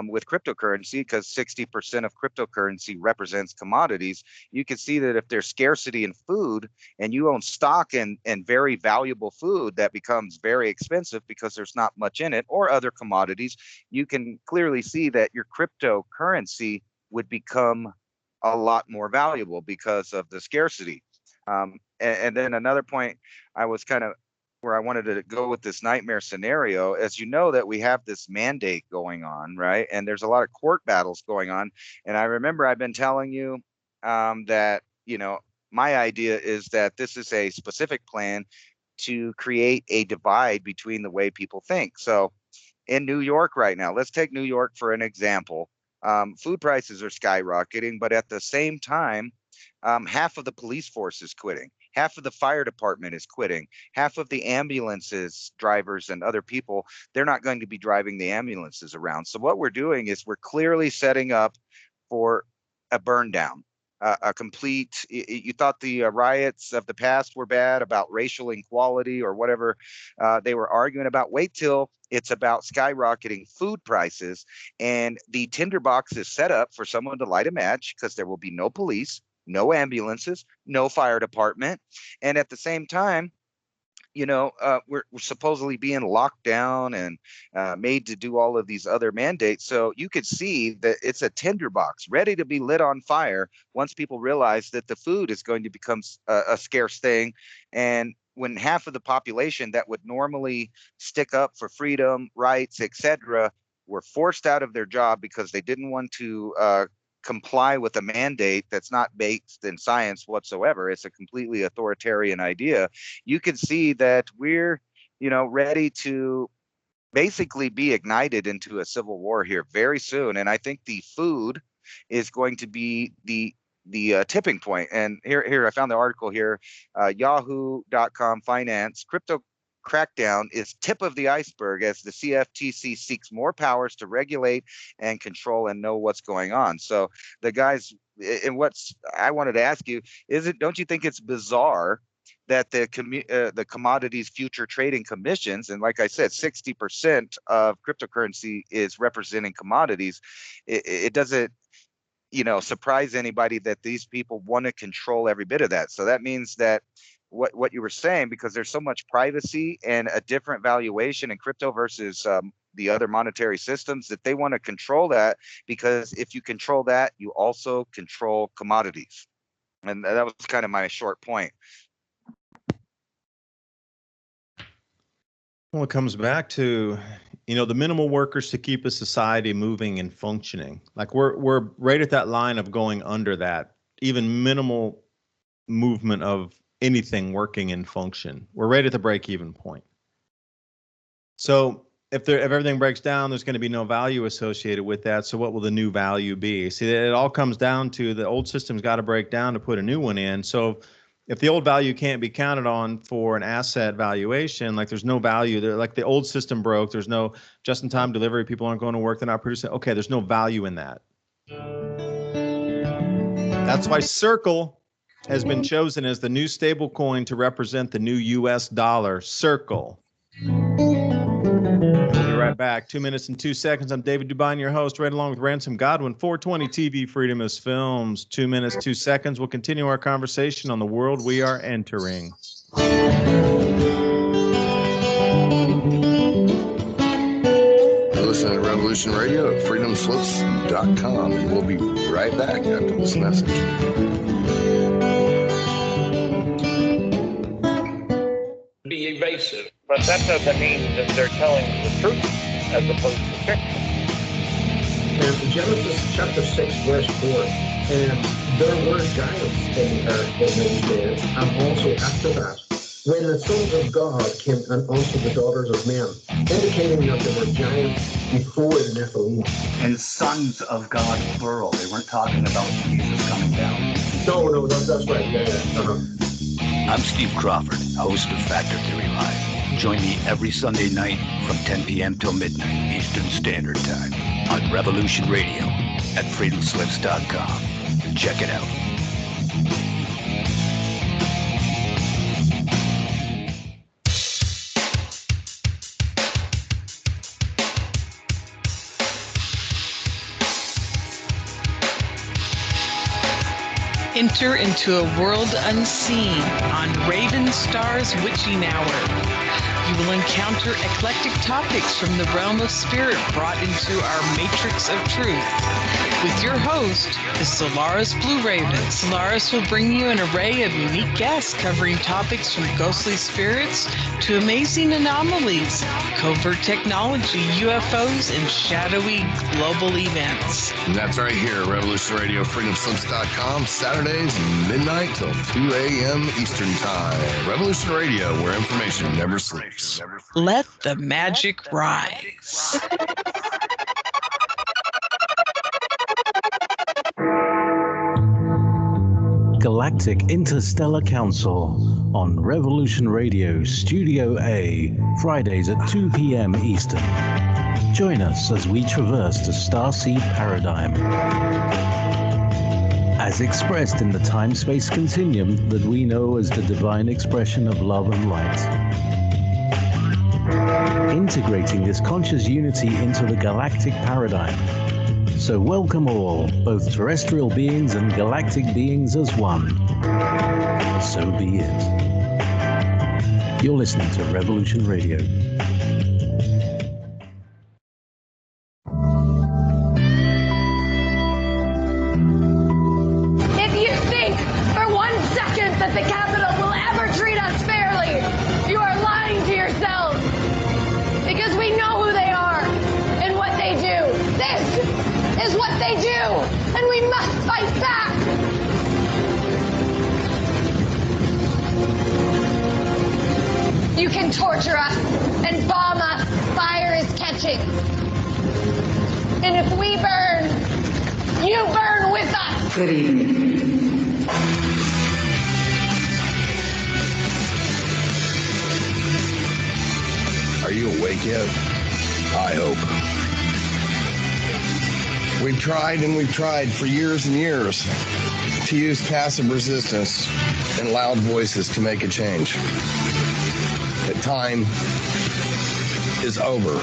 S2: with cryptocurrency, because 60% of cryptocurrency represents commodities, you can see that if there's scarcity in food and you own stock in very valuable food that becomes very expensive because there's not much in it, or other commodities, you can clearly see that your cryptocurrency would become a lot more valuable because of the scarcity. And then another point I was kind of where I wanted to go with this nightmare scenario, as you know, that we have this mandate going on, right? And there's a lot of court battles going on. And I remember I've been telling you that, you know, my idea is that this is a specific plan to create a divide between the way people think. So in New York right now, let's take New York for an example. Food prices are skyrocketing, but at the same time, half of the police force is quitting. Half of the fire department is quitting. Half of the ambulances drivers and other people, they're not going to be driving the ambulances around. So what we're doing is we're clearly setting up for a burn down. A complete, you thought the riots of the past were bad about racial inequality or whatever they were arguing about. Wait till it's about skyrocketing food prices, and the tinderbox is set up for someone to light a match because there will be no police, no ambulances, no fire department. And at the same time, you know, we're supposedly being locked down and made to do all of these other mandates. So you could see that it's a tinderbox ready to be lit on fire once people realize that the food is going to become a scarce thing. And when half of the population that would normally stick up for freedom, rights, etc., were forced out of their job because they didn't want to comply with a mandate that's not based in science whatsoever. It's a completely authoritarian idea. You can see that we're, you know, ready to basically be ignited into a civil war here very soon. And I think the food is going to be the tipping point. And here I found the article here, yahoo.com finance crypto crackdown is tip of the iceberg as the CFTC seeks more powers to regulate and control and know what's going on. So the guys, and what's I wanted to ask you is, don't you think it's bizarre that the commodities future trading commissions, and like I said, 60% of cryptocurrency is representing commodities. It doesn't, you know, surprise anybody that these people want to control every bit of that. So that means that what you were saying, because there's so much privacy and a different valuation in crypto versus the other monetary systems, that they want to control that, because if you control that, you also control commodities. And that was kind of my short point.
S1: Well, it comes back to, you know, the minimal workers to keep a society moving and functioning. Like we're right at that line of going under that, even minimal movement of anything working and function. We're right at the break-even point. So if everything breaks down, there's going to be no value associated with that. So what will the new value be? See, it all comes down to the old system's got to break down to put a new one in. So if the old value can't be counted on for an asset valuation, like there's no value there, like the old system broke, there's no just-in-time delivery, people aren't going to work, they're not producing. Okay, there's no value in that. That's why Circle has been chosen as the new stable coin to represent the new US dollar, Circle. We'll be right back. 2 minutes and 2 seconds. I'm David Dubine, your host, right along with Ransom Godwin, 420 TV Freedom is Films. 2 minutes, 2 seconds. We'll continue our conversation on the world we are entering.
S3: You're listening to Revolution Radio at freedomslips.com, and we'll be right back after this message.
S4: Be evasive, but that doesn't mean that they're telling the truth as opposed to fiction.
S5: And Genesis chapter 6, verse 4, and there were giants in the earth in those days, and also after that, when the sons of God came and also the daughters of men, indicating that there were giants before the Nephilim.
S6: And sons of God, plural. They weren't talking about Jesus coming down.
S5: No, that's right. Yeah.
S6: I'm Steve Crawford, host of Factor Theory Live. Join me every Sunday night from 10 p.m. till midnight Eastern Standard Time on Revolution Radio at freedomslips.com. Check it out.
S7: Enter into a world unseen on Raven Star's Witching Hour. You will encounter eclectic topics from the realm of spirit brought into our matrix of truth. With your host, the Solaris Blue Raven. Solaris will bring you an array of unique guests covering topics from ghostly spirits to amazing anomalies, covert technology, UFOs, and shadowy global events.
S3: And that's right here, Revolution Radio, freedomslips.com, Saturdays, midnight till 2 a.m. Eastern Time. Revolution Radio, where information never sleeps.
S7: Let the magic rise.
S8: Galactic Interstellar Council on Revolution Radio Studio A, Fridays at 2 p.m. Eastern. Join us as we traverse the starseed paradigm, as expressed in the time-space continuum that we know as the divine expression of love and light. Integrating this conscious unity into the galactic paradigm. So welcome all, both terrestrial beings and galactic beings as one. So be it. You're listening to Revolution Radio.
S9: If you think for 1 second that the Capitol will ever treat us fairly, you are lying to yourselves. Because we know who they are and what they do. This is what they do, and we must fight back. You can torture us and bomb us. Fire is catching. And if we burn, you burn with us.
S10: Good evening.
S3: Are you awake yet? I hope. We've tried and we've tried for years and years to use passive resistance and loud voices to make a change. The time is over.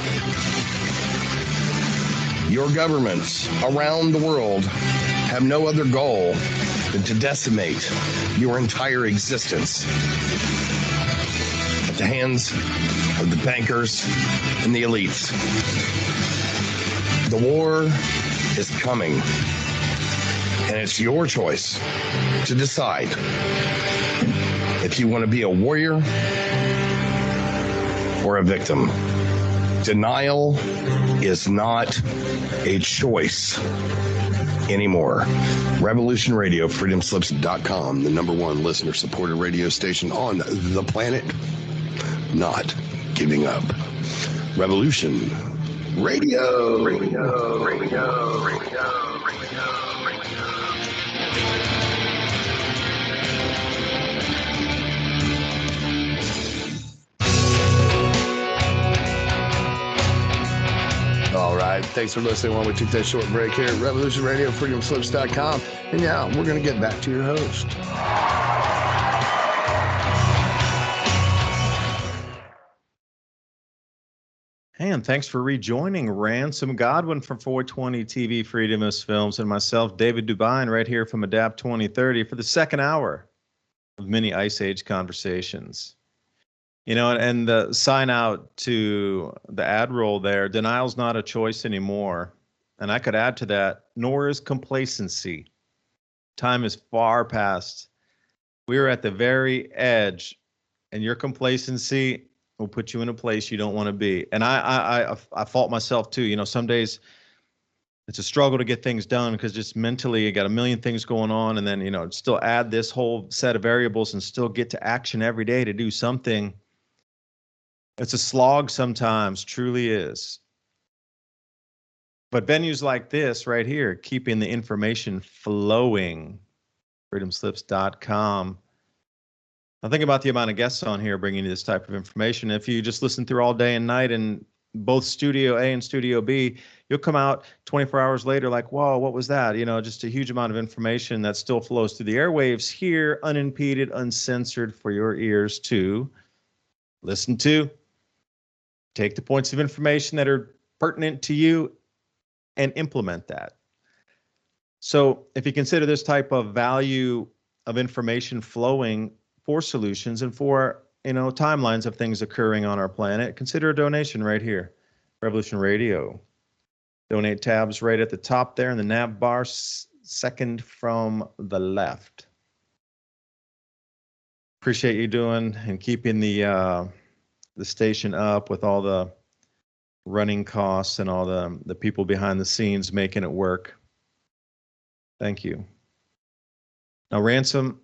S3: Your governments around the world have no other goal than to decimate your entire existence at the hands of the bankers and the elites. The war is coming, and it's your choice to decide if you want to be a warrior or a victim. Denial is not a choice anymore. Revolution Radio, freedomslips.com, the #1 listener-supported radio station on the planet. Not giving up. Revolution Radio. All right. Thanks for listening while we took that short break here at Revolution Radio, freedomslips.com. And yeah, we're going to get back to your host.
S1: Hey, and thanks for rejoining Ransom Godwin from 420 TV Freedomist Films and myself, David Dubine, right here from Adapt 2030 for the second hour of mini Ice Age conversations. You know, and the sign out to the ad roll there, denial's not a choice anymore. And I could add to that, nor is complacency. Time is far past. We are at the very edge, and your complacency will put you in a place you don't want to be. And I fault myself too. You know, some days it's a struggle to get things done because just mentally you got a million things going on, and then, you know, still add this whole set of variables and still get to action every day to do something. It's a slog sometimes, truly is. But venues like this right here, keeping the information flowing, freedomslips.com. Now think about the amount of guests on here bringing you this type of information. If you just listen through all day and night in both Studio A and Studio B, you'll come out 24 hours later like, whoa, what was that? You know, just a huge amount of information that still flows through the airwaves here, unimpeded, uncensored for your ears to listen to. Take the points of information that are pertinent to you and implement that. So if you consider this type of value of information flowing for solutions and for, you know, timelines of things occurring on our planet, consider a donation right here. Revolution Radio. Donate tabs right at the top there in the nav bar, second from the left. Appreciate you doing and keeping the station up with all the running costs and all the people behind the scenes making it work. Thank you. Now, Ransom,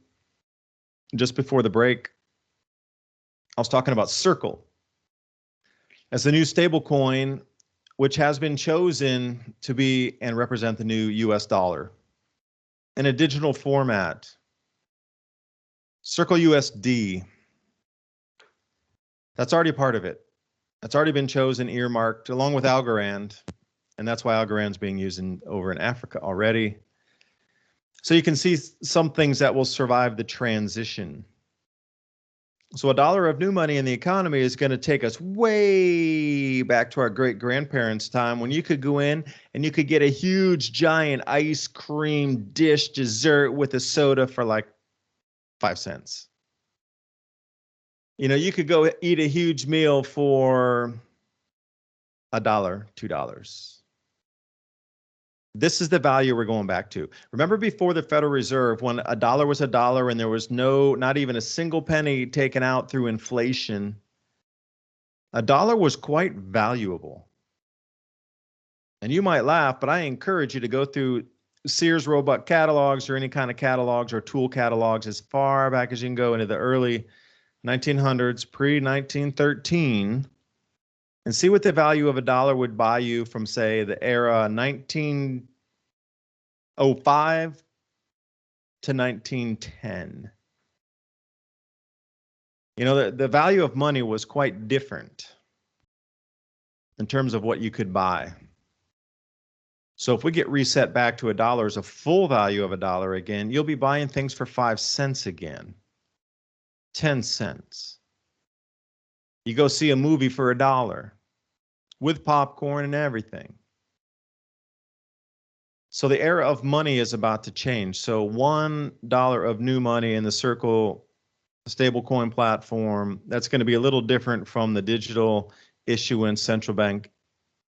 S1: just before the break, I was talking about Circle as the new stablecoin, which has been chosen to be and represent the new US dollar in a digital format. Circle USD, that's already part of it. That's already been chosen, earmarked, along with Algorand, and that's why Algorand's being used over in Africa already. So you can see some things that will survive the transition. So $1 of new money in the economy is going to take us way back to our great-grandparents' time when you could go in and you could get a huge, giant ice cream dish dessert with a soda for like 5 cents. You know, you could go eat a huge meal for $1, $2. This is the value we're going back to. Remember before the Federal Reserve, when $1 was $1 and there was not even a single penny taken out through inflation, $1 was quite valuable. And you might laugh, but I encourage you to go through Sears Roebuck catalogs or any kind of catalogs or tool catalogs as far back as you can go into the early 1900s, pre-1913, and see what the value of $1 would buy you from, say, the era 1905 to 1910. You know, the value of money was quite different in terms of what you could buy. So if we get reset back to $1 as a full value of $1 again, you'll be buying things for 5 cents again, 10 cents. You go see a movie for $1 with popcorn and everything. So the era of money is about to change. So $1 of new money in the Circle stablecoin platform, that's going to be a little different from the digital issuance central bank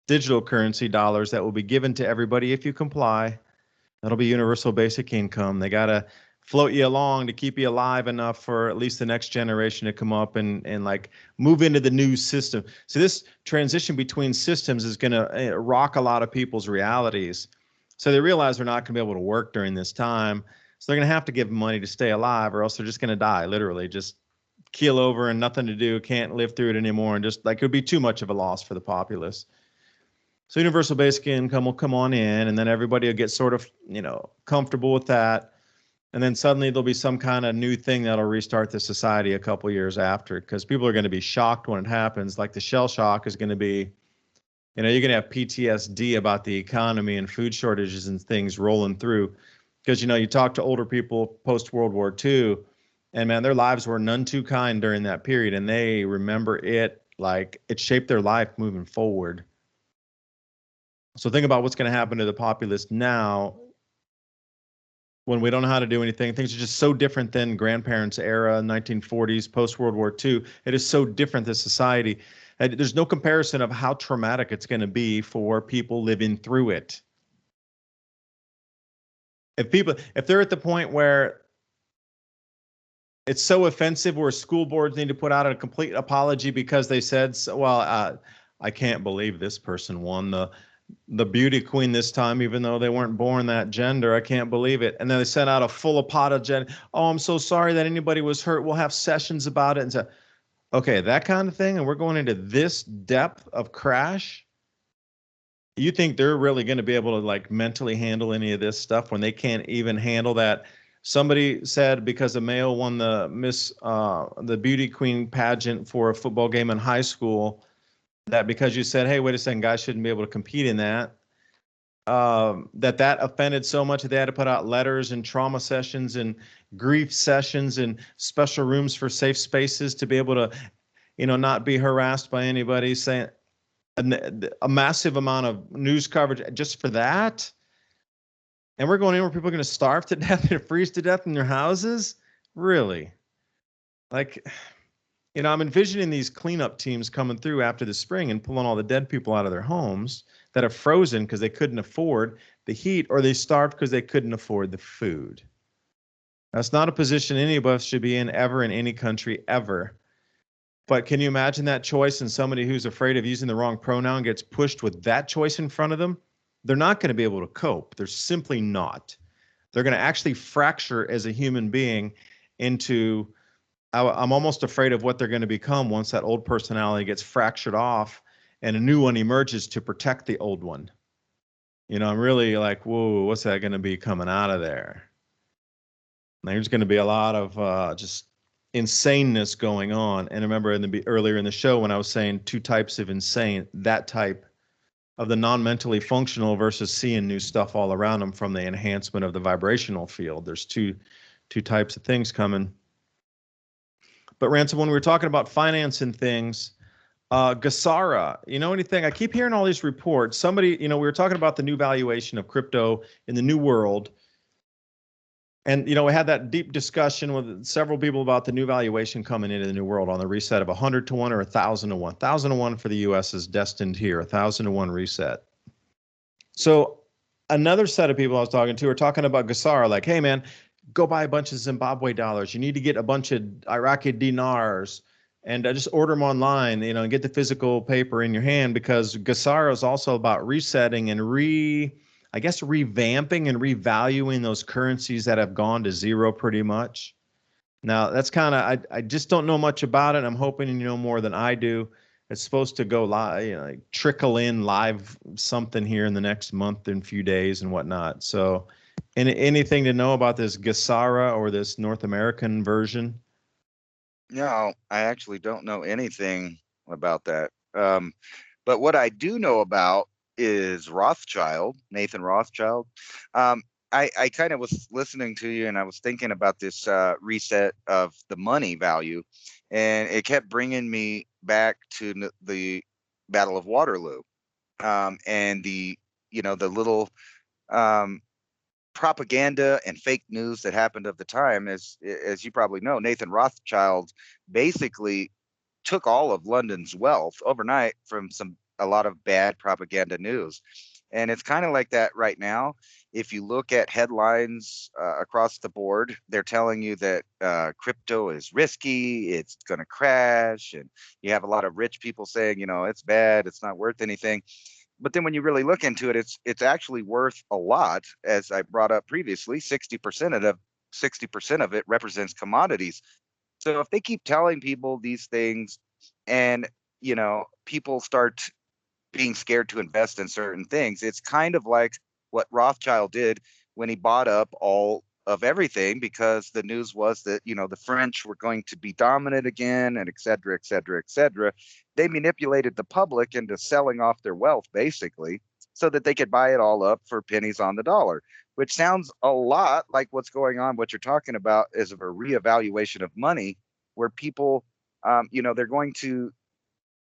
S1: digital currency dollars that will be given to everybody if you comply. That'll be universal basic income. They got to float you along to keep you alive enough for at least the next generation to come up and like move into the new system. So this transition between systems is going to rock a lot of people's realities. So they realize they're not going to be able to work during this time. So they're going to have to give money to stay alive, or else they're just going to die, literally just keel over and nothing to do, can't live through it anymore. And just like it would be too much of a loss for the populace. So universal basic income will come on in, and then everybody will get sort of, you know, comfortable with that. And then suddenly there'll be some kind of new thing that'll restart the society a couple years after, because people are going to be shocked when it happens. Like the shell shock is going to be, you know, you're going to have PTSD about the economy and food shortages and things rolling through. Because, you know, you talk to older people post-World War II, and man, their lives were none too kind during that period. And they remember it like it shaped their life moving forward. So think about what's going to happen to the populace now when we don't know how to do anything. Things are just so different than grandparents' era, 1940s, post-World War II. It is so different, this society. There's no comparison of how traumatic it's going to be for people living through it. If they're at the point where it's so offensive where school boards need to put out a complete apology because they said, well, I can't believe this person won the beauty queen this time, even though they weren't born that gender. I can't believe it. And then they sent out a full apology. Oh, I'm so sorry that anybody was hurt. We'll have sessions about it. And so, okay, that kind of thing. And we're going into this depth of crash. You think they're really going to be able to like mentally handle any of this stuff when they can't even handle that Somebody said because a male won the beauty queen pageant for a football game in high school, that because you said, hey, wait a second, guys shouldn't be able to compete in that, that offended so much that they had to put out letters and trauma sessions and grief sessions and special rooms for safe spaces to be able to, not be harassed by anybody, saying a massive amount of news coverage just for that. And we're going in where people are going to starve to death and freeze to death in their houses? Really? Like, I'm envisioning these cleanup teams coming through after the spring and pulling all the dead people out of their homes that are frozen because they couldn't afford the heat, or they starved because they couldn't afford the food. That's not a position any of us should be in ever in any country ever. But can you imagine that choice, and somebody who's afraid of using the wrong pronoun gets pushed with that choice in front of them? They're not going to be able to cope. They're simply not. They're going to actually fracture as a human being into, I'm almost afraid of what they're going to become once that old personality gets fractured off and a new one emerges to protect the old one. I'm really like, whoa, what's that going to be coming out of there? There's going to be a lot of just insaneness going on. And remember earlier in the show when I was saying two types of insane, that type of the non-mentally functional versus seeing new stuff all around them from the enhancement of the vibrational field. There's two types of things coming. But Ransom, when we were talking about finance and things, Gasara, anything? I keep hearing all these reports. Somebody, we were talking about the new valuation of crypto in the new world. And, we had that deep discussion with several people about the new valuation coming into the new world on the reset of 100 to 1 or 1,000 to 1. 1,000 to 1 for the U.S. is destined here, 1,000 to 1 reset. So another set of people I was talking to are talking about Gasara, like, hey, man, go buy a bunch of Zimbabwe dollars. You need to get a bunch of Iraqi dinars and just order them online, and get the physical paper in your hand, because Gasara is also about resetting and revamping and revaluing those currencies that have gone to zero pretty much. Now, that's kind of, I just don't know much about it. I'm hoping you know more than I do. It's supposed to go live, trickle in live something here in the next month and few days and whatnot. So anything to know about this Gasara or this North American version?
S2: No, I actually don't know anything about that. But what I do know about is Rothschild, Nathan Rothschild. I kind of was listening to you and I was thinking about this reset of the money value, and it kept bringing me back to the Battle of Waterloo, and the little propaganda and fake news that happened of the time. As you probably know, Nathan Rothschild basically took all of London's wealth overnight from a lot of bad propaganda news. And it's kind of like that right now. If you look at headlines across the board, they're telling you that crypto is risky, it's going to crash. And you have a lot of rich people saying, it's bad, it's not worth anything. But then when you really look into it, it's actually worth a lot. As I brought up previously, 60% of it represents commodities. So if they keep telling people these things, and people start being scared to invest in certain things, it's kind of like what Rothschild did when he bought up all of everything, because the news was that the French were going to be dominant again, and et cetera, et cetera, et cetera. They manipulated the public into selling off their wealth, basically, so that they could buy it all up for pennies on the dollar, which sounds a lot like what's going on. What you're talking about is a reevaluation of money, where people, they're going to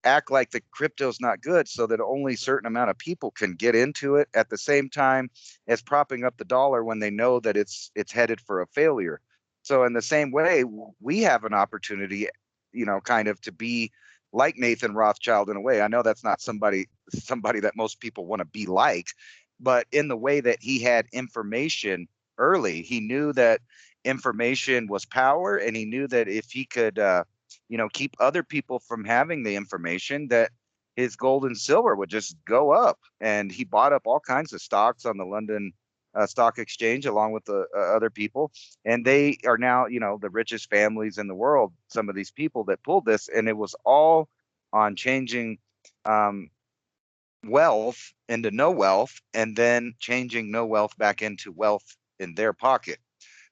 S2: act like the crypto's not good so that only a certain amount of people can get into it, at the same time as propping up the dollar when they know that it's headed for a failure. So in the same way, we have an opportunity, kind of to be like Nathan Rothschild in a way. I know that's not somebody that most people want to be like, but in the way that he had information early, he knew that information was power, and he knew that if he could keep other people from having the information, that his gold and silver would just go up. And he bought up all kinds of stocks on the London Stock Exchange along with the other people. And they are now, the richest families in the world, some of these people that pulled this. And it was all on changing wealth into no wealth, and then changing no wealth back into wealth in their pocket.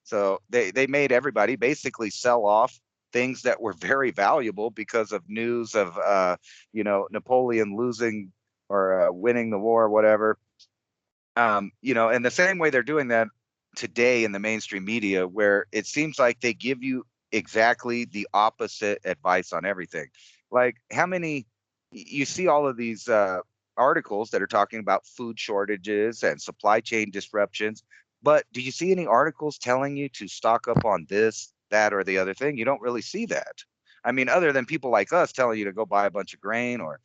S2: So they made everybody basically sell off things that were very valuable because of news of Napoleon losing or winning the war or whatever. And the same way they're doing that today in the mainstream media, where it seems like they give you exactly the opposite advice on everything. Like how many you see all of these articles that are talking about food shortages and supply chain disruptions, but do you see any articles telling you to stock up on this, that, or the other thing? You don't really see that. I mean, other than people like us telling you to go buy a bunch of grain or,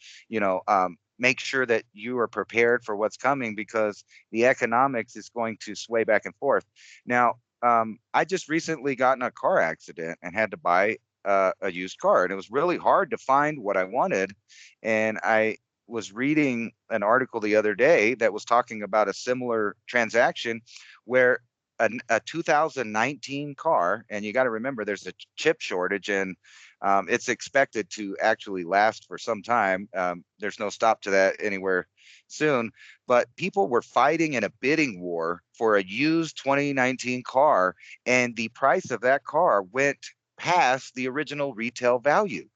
S2: make sure that you are prepared for what's coming, because the economics is going to sway back and forth. Now, I just recently got in a car accident and had to buy a used car, and it was really hard to find what I wanted. And I was reading an article the other day that was talking about a similar transaction where a 2019 car, and you got to remember there's a chip shortage, and it's expected to actually last for some time. There's no stop to that anywhere soon, but people were fighting in a bidding war for a used 2019 car, and the price of that car went past the original retail value.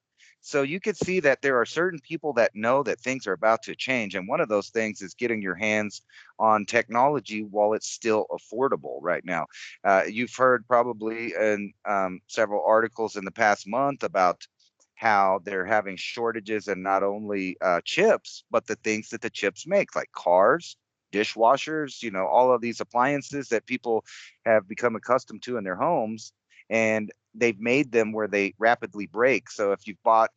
S2: So you could see that there are certain people that know that things are about to change. And one of those things is getting your hands on technology while it's still affordable right now. You've heard probably in several articles in the past month about how they're having shortages in not only chips, but the things that the chips make, like cars, dishwashers, all of these appliances that people have become accustomed to in their homes. And they've made them where they rapidly break. So if you've bought,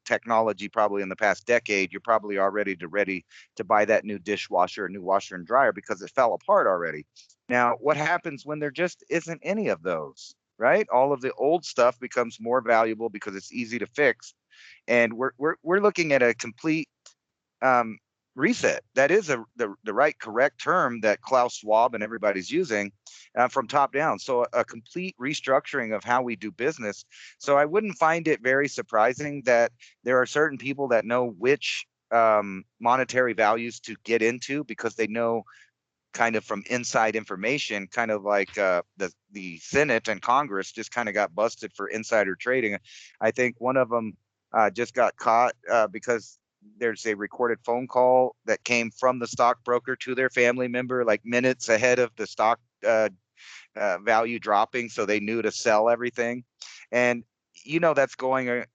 S2: technology probably in the past decade, you're probably already ready to buy that new dishwasher, a new washer and dryer, because it fell apart already. Now, what happens when there just isn't any of those, right? All of the old stuff becomes more valuable because it's easy to fix. And we're looking at a complete reset. That is the right, correct term that Klaus Schwab and everybody's using from top down. So a complete restructuring of how we do business. So I wouldn't find it very surprising that there are certain people that know which monetary values to get into, because they know kind of from inside information, kind of like the Senate and Congress just kind of got busted for insider trading. I think one of them just got caught because there's a recorded phone call that came from the stockbroker to their family member, like minutes ahead of the stock value dropping, so they knew to sell everything. And that's going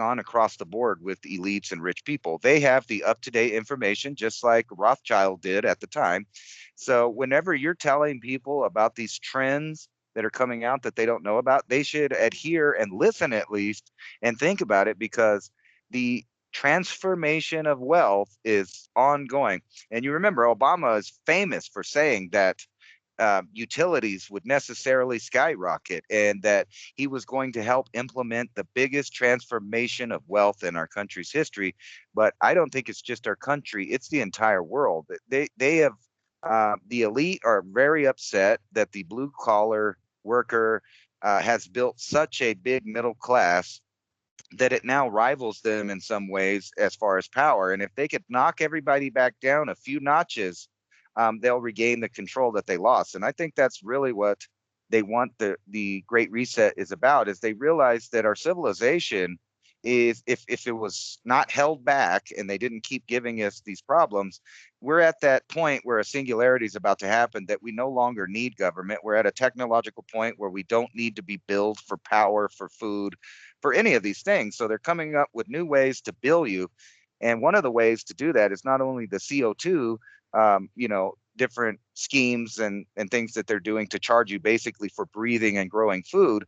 S2: on across the board with elites and rich people. They have the up-to-date information, just like Rothschild did at the time. So whenever you're telling people about these trends that are coming out that they don't know about, they should adhere and listen at least and think about it, because the transformation of wealth is ongoing. And you remember, Obama is famous for saying that utilities would necessarily skyrocket, and that he was going to help implement the biggest transformation of wealth in our country's history. But I don't think it's just our country, it's the entire world. They have the elite are very upset that the blue collar worker has built such a big middle class that it now rivals them in some ways as far as power. And if they could knock everybody back down a few notches, they'll regain the control that they lost. And I think that's really what they want the Great Reset is about, is they realize that our civilization is, if it was not held back and they didn't keep giving us these problems, we're at that point where a singularity is about to happen, that we no longer need government. We're at a technological point where we don't need to be billed for power, for food, for any of these things. So they're coming up with new ways to bill you. And one of the ways to do that is not only the CO2, different schemes and things that they're doing to charge you basically for breathing and growing food.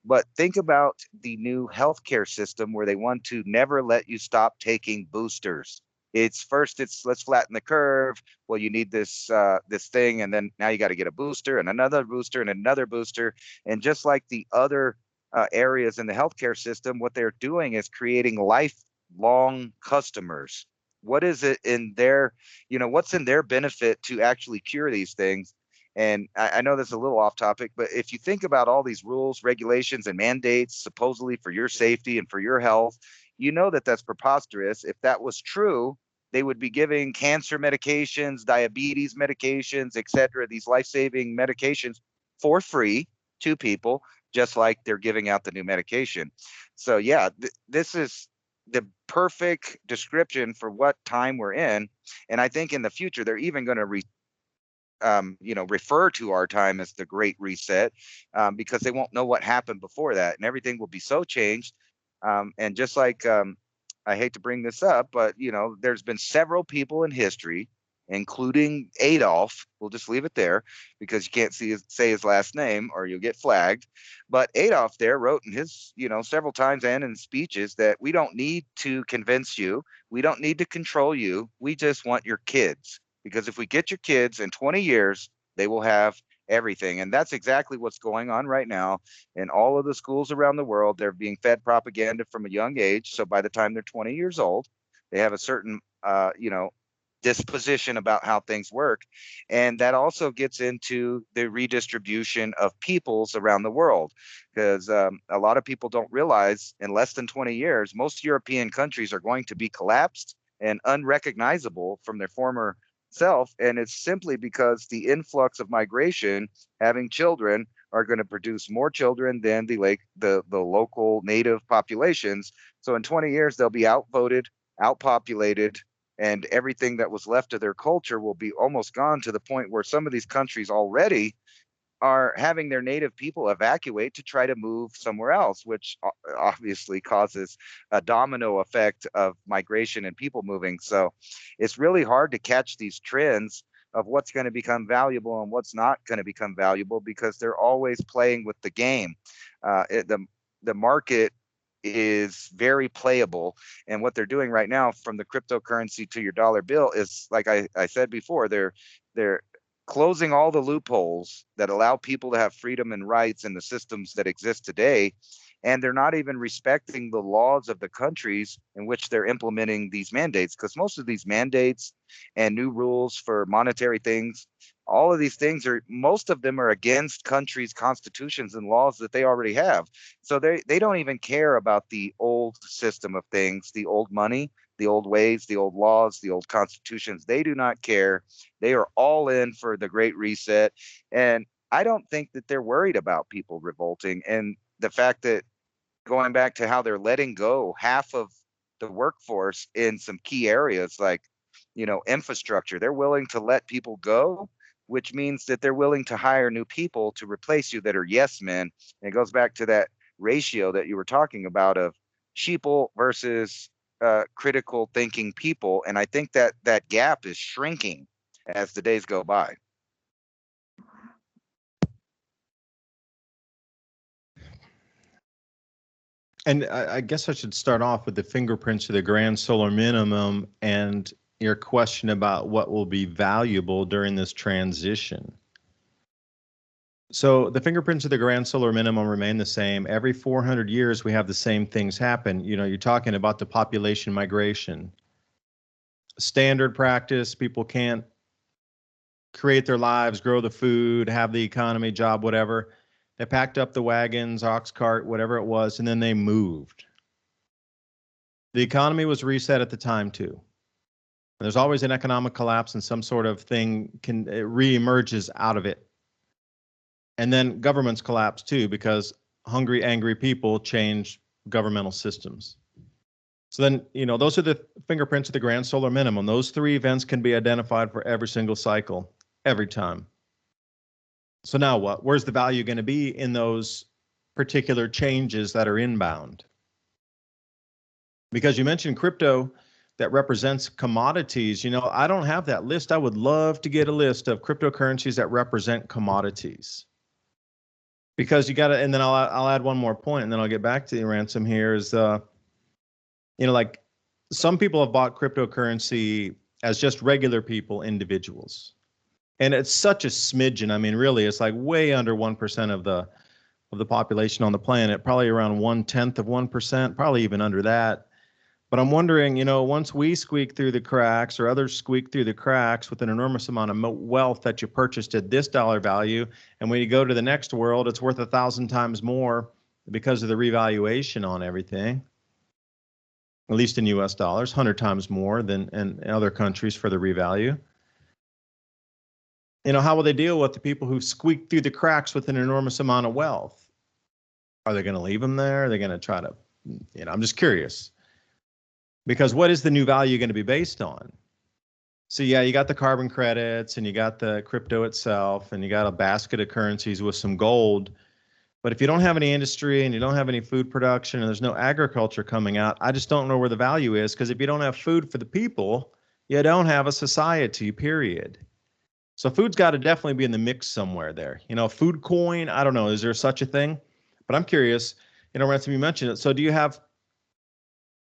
S2: But think about the new healthcare system where they want to never let you stop taking boosters. It's let's flatten the curve. Well, you need this thing, and then now you got to get a booster and another booster and another booster. And just like the other areas in the healthcare system, what they're doing is creating lifelong customers. What is it in their, what's in their benefit to actually cure these things? And I know this is a little off topic, but if you think about all these rules, regulations, and mandates supposedly for your safety and for your health, that that's preposterous. If that was true, they would be giving cancer medications, diabetes medications, etc., these life-saving medications for free to people, just like they're giving out the new medication. So yeah, this is the perfect description for what time we're in. And I think in the future, they're even going to refer to our time as the Great Reset, because they won't know what happened before that, and everything will be so changed. And just like, I hate to bring this up, but there's been several people in history, including Adolf. We'll just leave it there because you can't say his last name or you'll get flagged. But Adolf there wrote in his, several times and in speeches that we don't need to convince you. We don't need to control you. We just want your kids. Because if we get your kids in 20 years, they will have everything. And that's exactly what's going on right now in all of the schools around the world. They're being fed propaganda from a young age. So by the time they're 20 years old, they have a certain, disposition about how things work. And that also gets into the redistribution of peoples around the world, because a lot of people don't realize in less than 20 years, most European countries are going to be collapsed and unrecognizable from their former self. And it's simply because the influx of migration, having children, are going to produce more children than the local native populations. So in 20 years, they'll be outvoted, outpopulated, and everything that was left of their culture will be almost gone, to the point where some of these countries already are having their native people evacuate to try to move somewhere else, which obviously causes a domino effect of migration and people moving. So it's really hard to catch these trends of what's going to become valuable and what's not going to become valuable, because they're always playing with the game. The market is very playable, and what they're doing right now, from the cryptocurrency to your dollar bill, is, like I said before, they're closing all the loopholes that allow people to have freedom and rights in the systems that exist today. And they're not even respecting the laws of the countries in which they're implementing these mandates, because most of these mandates and new rules for monetary things, all of these things most of them are against countries' constitutions and laws that they already have. So they don't even care about the old system of things, the old money, the old ways, the old laws, the old constitutions. They do not care. They are all in for the Great Reset. And I don't think that they're worried about people revolting. And the fact that, going back to how they're letting go half of the workforce in some key areas like, infrastructure, they're willing to let people go, which means that they're willing to hire new people to replace you that are yes men. And it goes back to that ratio that you were talking about of sheeple versus critical thinking people. And I think that that gap is shrinking as the days go by.
S1: And I guess I should start off with the fingerprints of the grand solar minimum and your question about what will be valuable during this transition. So the fingerprints of the grand solar minimum remain the same. Every 400 years, we have the same things happen. You're talking about the population migration. Standard practice, people can't create their lives, grow the food, have the economy, job, whatever. They packed up the wagons, ox cart, whatever it was, and then they moved. The economy was reset at the time too. There's always an economic collapse and some sort of thing re-emerges out of it. And then governments collapse too, because hungry, angry people change governmental systems. So then, those are the fingerprints of the grand solar minimum. Those three events can be identified for every single cycle, every time. So now what? Where's the value going to be in those particular changes that are inbound? Because you mentioned crypto that represents commodities. I don't have that list. I would love to get a list of cryptocurrencies that represent commodities. Because you got to, and then I'll add one more point, and then I'll get back to the ransom here. Is like some people have bought cryptocurrency as just regular people, individuals. And it's such a smidgen. I mean, really, it's like way under 1% of the population on the planet, probably around 1/10 of 1%, probably even under that. But I'm wondering, once we squeak through the cracks or others squeak through the cracks with an enormous amount of wealth that you purchased at this dollar value, and when you go to the next world, it's worth 1,000 times more because of the revaluation on everything, at least in US dollars, 100 times more than in other countries for the revalue. how will they deal with the people who squeak through the cracks with an enormous amount of wealth? Are they going to leave them there? Are they going to try to, I'm just curious. Because what is the new value going to be based on? So yeah, you got the carbon credits and you got the crypto itself and you got a basket of currencies with some gold. But if you don't have any industry and you don't have any food production and there's no agriculture coming out, I just don't know where the value is, because if you don't have food for the people, you don't have a society, period. So food's got to definitely be in the mix somewhere there. Food coin, I don't know, is there such a thing? But I'm curious, Ransom, you mentioned it. So do you have,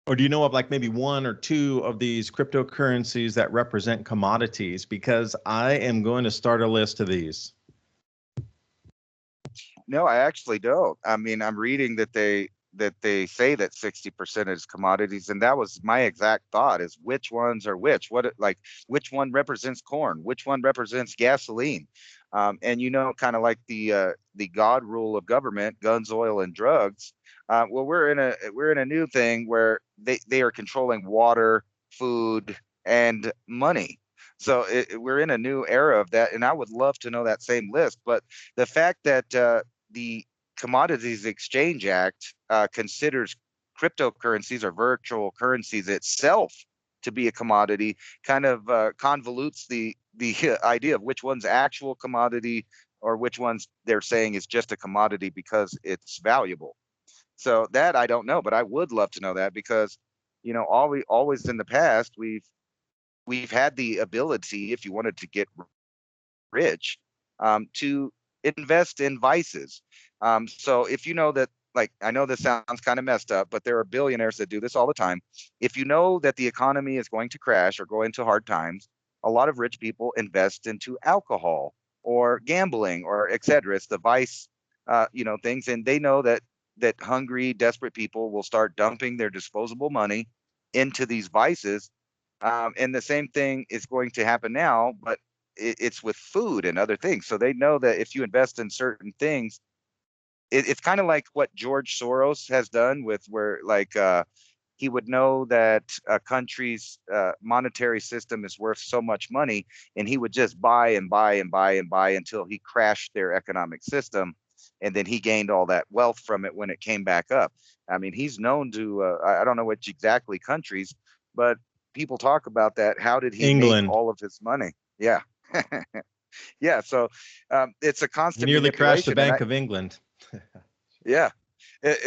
S1: or do you know of like maybe one or two of these cryptocurrencies that represent commodities? Because I am going to start a list of these.
S2: No, I actually don't. I mean, I'm reading that they say that 60% is commodities, and that was my exact thought: is which ones are which? Which one represents corn? Which one represents gasoline? And kind of like the God rule of government, guns, oil, and drugs. Well, we're in a new thing where they are controlling water, food, and money. So we're in a new era of that, and I would love to know that same list. But the fact that the Commodities Exchange Act considers cryptocurrencies or virtual currencies itself to be a commodity kind of convolutes the idea of which one's actual commodity or which ones they're saying is just a commodity because it's valuable. So that I don't know, but I would love to know that, because always in the past we've had the ability, if you wanted to get rich, to invest in vices. So if you know that, like, I know this sounds kind of messed up, but there are billionaires that do this all the time. If you know that the economy is going to crash or go into hard times, a lot of rich people invest into alcohol or gambling or et cetera. It's the vice, things, and they know that hungry, desperate people will start dumping their disposable money into these vices. And the same thing is going to happen now, but it's with food and other things. So they know that if you invest in certain things, it's kind of like what George Soros has done with where he would know that a country's monetary system is worth so much money, and he would just buy and buy and buy and buy until he crashed their economic system. And then he gained all that wealth from it when it came back up. I mean, he's known to, I don't know which exactly countries, but people talk about that. How did he
S1: England.
S2: make all of his money? Yeah. Yeah. So it's a constant.
S1: He nearly crashed the Bank of England.
S2: Yeah.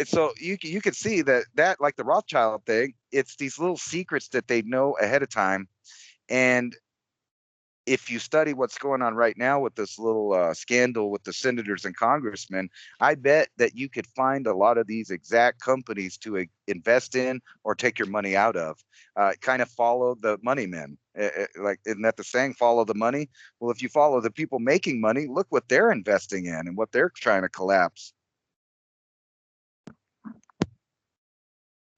S2: So you could see that like the Rothschild thing, it's these little secrets that they know ahead of time. And if you study what's going on right now with this little scandal with the senators and congressmen, I bet that you could find a lot of these exact companies to invest in or take your money out of. Kind of follow the money men. Like, isn't that the saying, follow the money? Well, if you follow the people making money, look what they're investing in and what they're trying to collapse.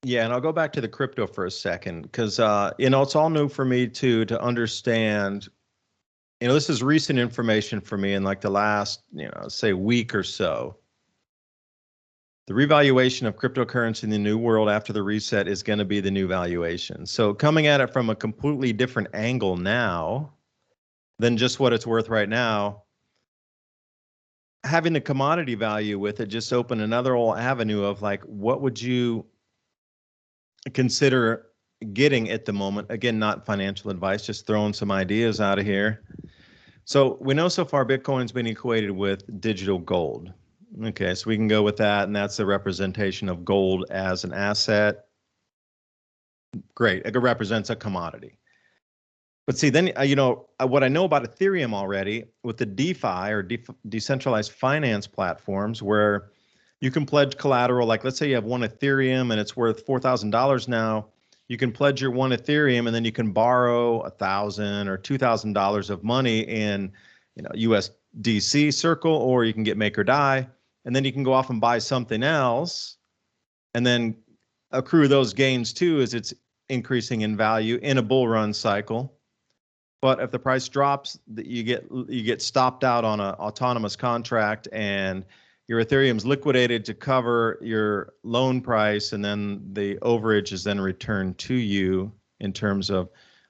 S1: Yeah, and I'll go back to the crypto for a second, because it's all new for me too, to understand. This is recent information for me in like the last, say week or so. The revaluation of cryptocurrency in the new world after the reset is going to be the new valuation. So coming at it from a completely different angle now than just what it's worth right now, having the commodity value with it just opened another whole avenue of like, what would you consider getting at the moment? Again, not financial advice, just throwing some ideas out of here. So we know so far Bitcoin's been equated with digital gold. Okay, so we can go with that, and that's the representation of gold as an asset. Great, it represents a commodity. But see, then, what I know about Ethereum already with the DeFi or decentralized finance platforms, where you can pledge collateral. Like, let's say you have one Ethereum and it's worth $4,000 now. You can pledge your one Ethereum, and then you can borrow $1,000 or $2,000 of money in, USDC Circle, or you can get make or die, and then you can go off and buy something else, and then accrue those gains too as it's increasing in value in a bull run cycle. But if the price drops, you get stopped out on an autonomous contract, and your Ethereum's liquidated to cover your loan price, and then the overage is then returned to you in terms of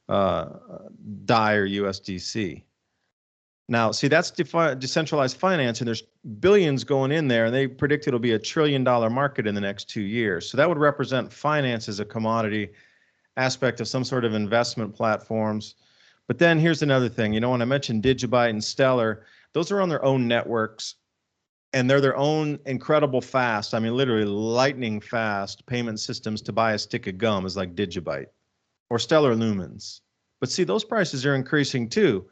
S1: DAI or USDC. Now, see, that's decentralized finance, and there's billions going in there, and they predict it'll be $1 trillion market in the next 2 years. So that would represent finance as a commodity aspect of some sort of investment platforms. But then here's another thing. When I mentioned Digibyte and Stellar, those are on their own networks, and they're their own incredible fast, I mean, literally lightning fast payment systems to buy a stick of gum is like Digibyte or Stellar Lumens. But see, those prices are increasing too,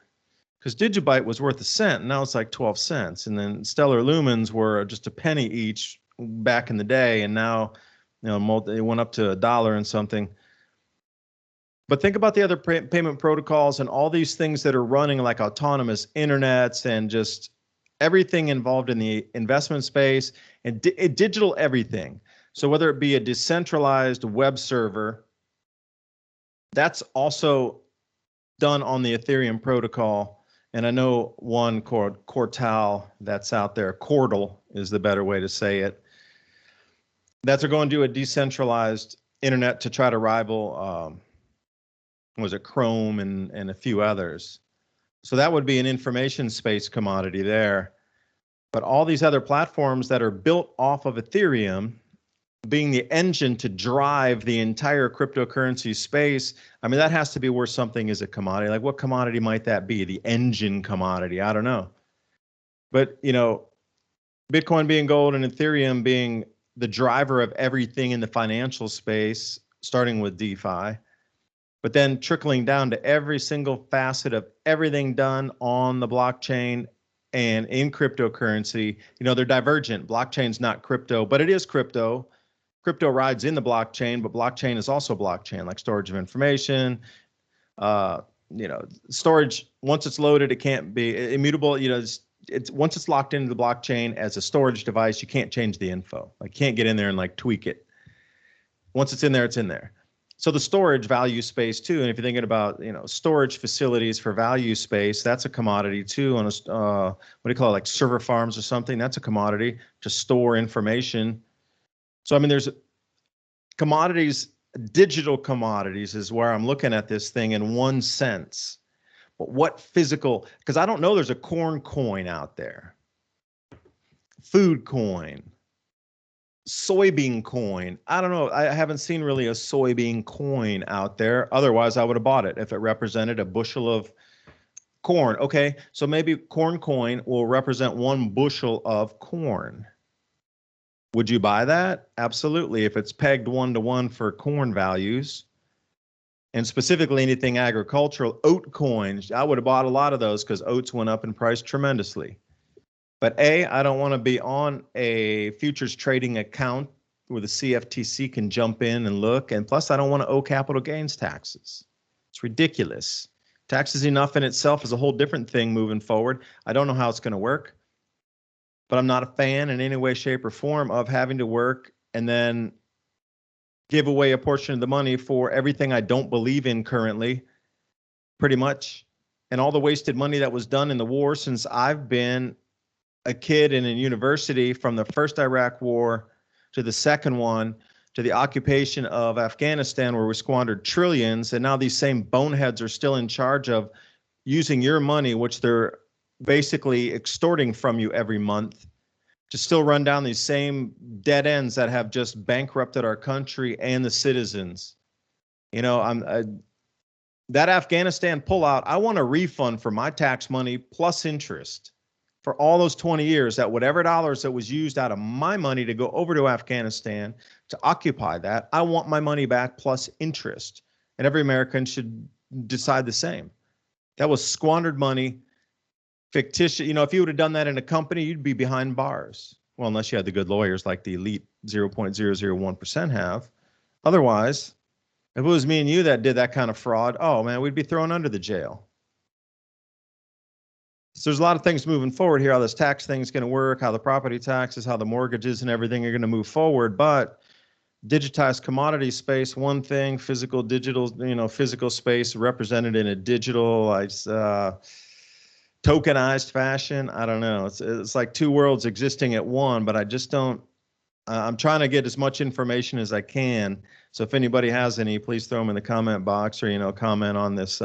S1: because Digibyte was worth $0.01, and now it's like 12 cents. And then Stellar Lumens were just a penny each back in the day, and now, it went up to $1 and something. But think about the other payment protocols and all these things that are running like autonomous internets and just everything involved in the investment space and digital everything. So whether it be a decentralized web server, that's also done on the Ethereum protocol. And I know one called Quartal that's out there. Quartal is the better way to say it. That's going to do a decentralized internet to try to rival, was it Chrome and a few others. So that would be an information space commodity there. But all these other platforms that are built off of Ethereum being the engine to drive the entire cryptocurrency space, I mean, that has to be worth something as a commodity. Like, what commodity might that be? The engine commodity? I don't know. But, Bitcoin being gold and Ethereum being the driver of everything in the financial space, starting with DeFi, but then trickling down to every single facet of everything done on the blockchain and in cryptocurrency. They're divergent. Blockchain's not crypto, but it is crypto. Crypto rides in the blockchain, but blockchain is also blockchain, like storage of information. Storage, once it's loaded, it can't be immutable. It's once it's locked into the blockchain as a storage device, you can't change the info. Like, can't get in there and like tweak it. Once it's in there, it's in there. So the storage value space too, and if you're thinking about storage facilities for value space, that's a commodity too. On a what do you call it, like server farms or something? That's a commodity to store information. So I mean, there's commodities, digital commodities is where I'm looking at this thing in one sense. But what physical? Because I don't know. There's a corn coin out there, food coin, soybean coin. I don't know. I haven't seen really a soybean coin out there. Otherwise, I would have bought it if it represented a bushel of corn. Okay, so maybe corn coin will represent 1 bushel of corn. Would you buy that? Absolutely. If it's pegged 1-to-1 for corn values, and specifically anything agricultural, oat coins, I would have bought a lot of those because oats went up in price tremendously. But I don't want to be on a futures trading account where the CFTC can jump in and look. And plus, I don't want to owe capital gains taxes. It's ridiculous. Taxes enough in itself is a whole different thing moving forward. I don't know how it's going to work, but I'm not a fan in any way, shape, or form of having to work and then give away a portion of the money for everything I don't believe in currently, pretty much. And all the wasted money that was done in the war since I've been a kid in a university, from the first Iraq war to the second one to the occupation of Afghanistan, where we squandered trillions, and now these same boneheads are still in charge of using your money, which they're basically extorting from you every month, to still run down these same dead ends that have just bankrupted our country and the citizens. That Afghanistan pullout, I want a refund for my tax money plus interest for all those 20 years, that whatever dollars that was used out of my money to go over to Afghanistan to occupy that, I want my money back plus interest. And every American should decide the same. That was squandered money, fictitious. If you would have done that in a company, you'd be behind bars. Well, unless you had the good lawyers like the elite 0.001% have. Otherwise, if it was me and you that did that kind of fraud, oh man, we'd be thrown under the jail. So there's a lot of things moving forward here, how this tax thing's going to work, how the property taxes, how the mortgages and everything are going to move forward. But digitized commodity space, one thing, physical, digital, physical space represented in a digital, tokenized fashion. I don't know. It's like two worlds existing at one, but I just don't, I'm trying to get as much information as I can. So if anybody has any, please throw them in the comment box or, comment on this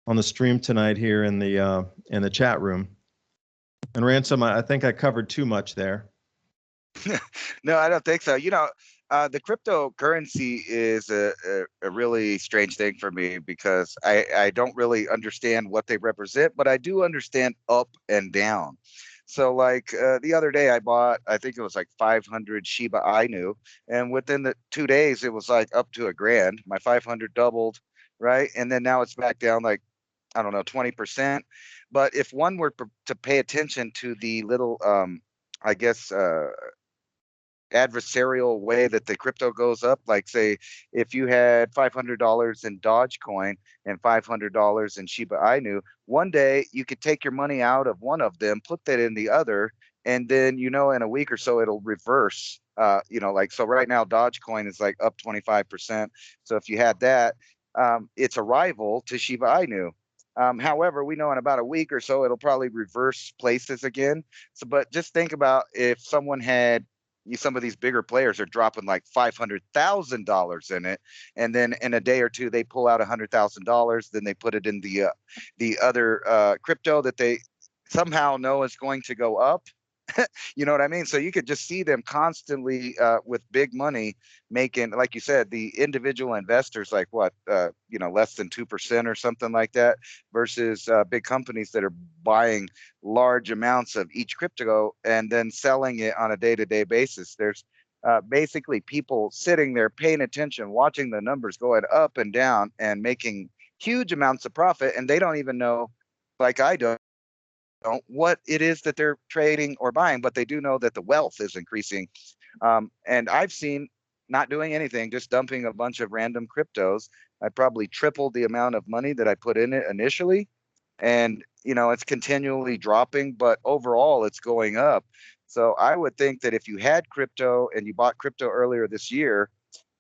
S1: on the stream tonight here in the chat room. And Ransom, I think I covered too much there.
S2: No, I don't think so. The cryptocurrency is a really strange thing for me because I don't really understand what they represent, but I do understand up and down. So like the other day I bought, I think it was like 500 Shiba Inu, and within the 2 days it was like up to $1,000. My 500 doubled, right? And then now it's back down like, I don't know, 20%. But if one were to pay attention to the little, I guess, adversarial way that the crypto goes up, like say if you had $500 in Dogecoin and $500 in Shiba Inu, one day you could take your money out of one of them, put that in the other, and then in a week or so it'll reverse. Like so right now Dogecoin is like up 25%. So if you had that, it's a rival to Shiba Inu. However, we know in about a week or so it'll probably reverse places again. So, but just think about if someone had, some of these bigger players are dropping like $500,000 in it, and then in a day or two they pull out $100,000, then they put it in the other crypto that they somehow know is going to go up. You know what I mean? So you could just see them constantly with big money making, like you said, the individual investors, like what, less than 2% or something like that, versus big companies that are buying large amounts of each crypto and then selling it on a day-to-day basis. There's basically people sitting there paying attention, watching the numbers going up and down and making huge amounts of profit, and they don't even know, like I don't, what it is that they're trading or buying, but they do know that the wealth is increasing. And I've seen, not doing anything, just dumping a bunch of random cryptos, I probably tripled the amount of money that I put in it initially. And, it's continually dropping, but overall it's going up. So I would think that if you had crypto and you bought crypto earlier this year,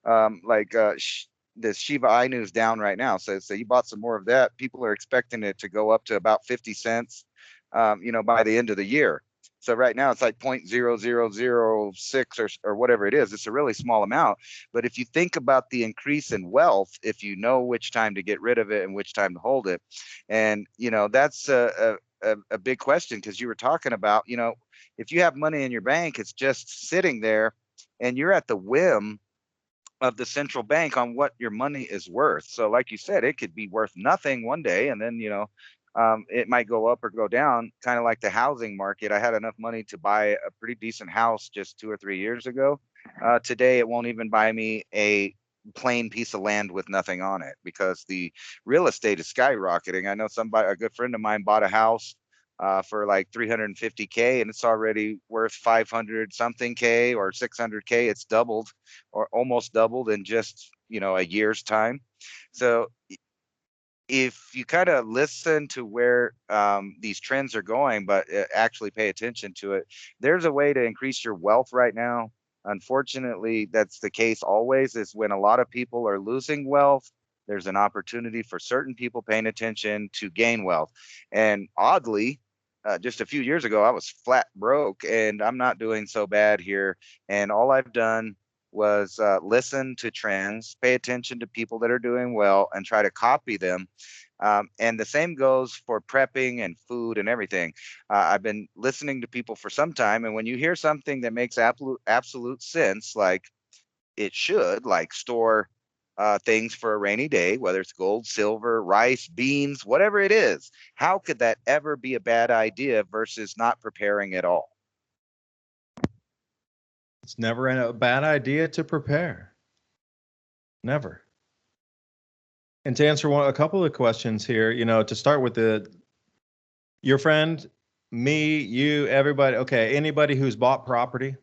S2: this Shiba Inu is down right now. So you bought some more of that, people are expecting it to go up to about 50 cents. By the end of the year. So right now it's like 0.0006 or whatever it is. It's a really small amount. But if you think about the increase in wealth, if you know which time to get rid of it and which time to hold it, and that's a big question, because you were talking about, if you have money in your bank, it's just sitting there and you're at the whim of the central bank on what your money is worth. So like you said, it could be worth nothing one day, and then it might go up or go down, kind of like the housing market. I had enough money to buy a pretty decent house just 2 or 3 years ago. Today, it won't even buy me a plain piece of land with nothing on it, because the real estate is skyrocketing. I know a good friend of mine bought a house for like $350K, and it's already worth 500 something K or 600K. It's doubled or almost doubled in just a year's time. So if you kind of listen to where these trends are going, but actually pay attention to it, there's a way to increase your wealth right now. Unfortunately, that's the case always, is when a lot of people are losing wealth, there's an opportunity for certain people paying attention to gain wealth. And oddly, just a few years ago, I was flat broke, and I'm not doing so bad here. And all I've done was listen to trends, pay attention to people that are doing well, and try to copy them. And the same goes for prepping and food and everything. I've been listening to people for some time, and when you hear something that makes absolute sense, like it should, like store things for a rainy day, whether it's gold, silver, rice, beans, whatever it is, how could that ever be a bad idea versus not preparing at all?
S1: It's never a bad idea to prepare. Never. And to answer a couple of questions here, to start with your friend, me, you, everybody, okay, anybody who's bought property,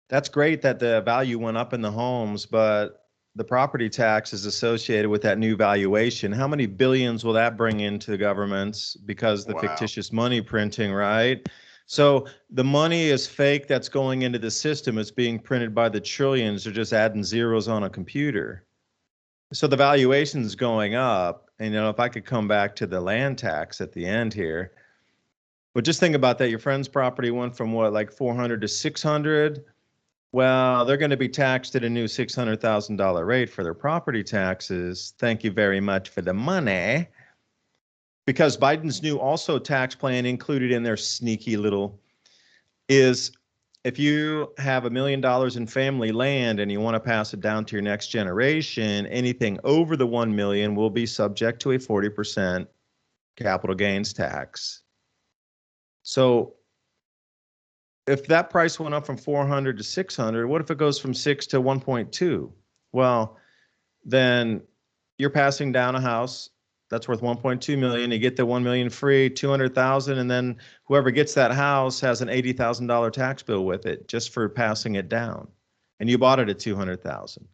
S1: that's great that the value went up in the homes, but the property tax is associated with that new valuation. How many billions will that bring into governments because the fictitious money printing, right? So the money is fake that's going into the system. It's being printed by the trillions. They're just adding zeros on a computer. So the valuation is going up. And, if I could come back to the land tax at the end here, but just think about that. Your friend's property went from what, like 400 to 600. Well, they're going to be taxed at a new $600,000 rate for their property taxes. Thank you very much for the money. Because Biden's new also tax plan included in their sneaky little is if you have $1 million in family land and you want to pass it down to your next generation, anything over the 1 million will be subject to a 40% capital gains tax. So if that price went up from 400 to 600, what if it goes from 6 to 1.2? Well, then you're passing down a house that's worth 1.2 million. You get the 1 million free, 200,000, and then whoever gets that house has an $80,000 tax bill with it just for passing it down. And you bought it at 200,000.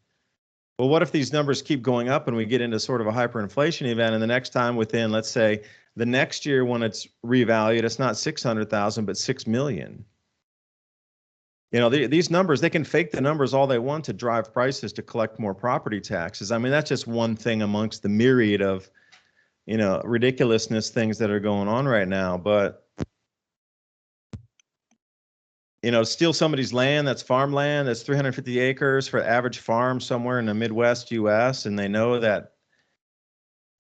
S1: Well, what if these numbers keep going up and we get into sort of a hyperinflation event, and the next time within, let's say, the next year when it's revalued, it's not 600,000 but 6 million. You know, these numbers, they can fake the numbers all they want to drive prices to collect more property taxes. I mean, that's just one thing amongst the myriad of, you know, ridiculousness things that are going on right now. But, you know, steal somebody's land, that's farmland, that's 350 acres for average farm somewhere in the Midwest US, and they know that,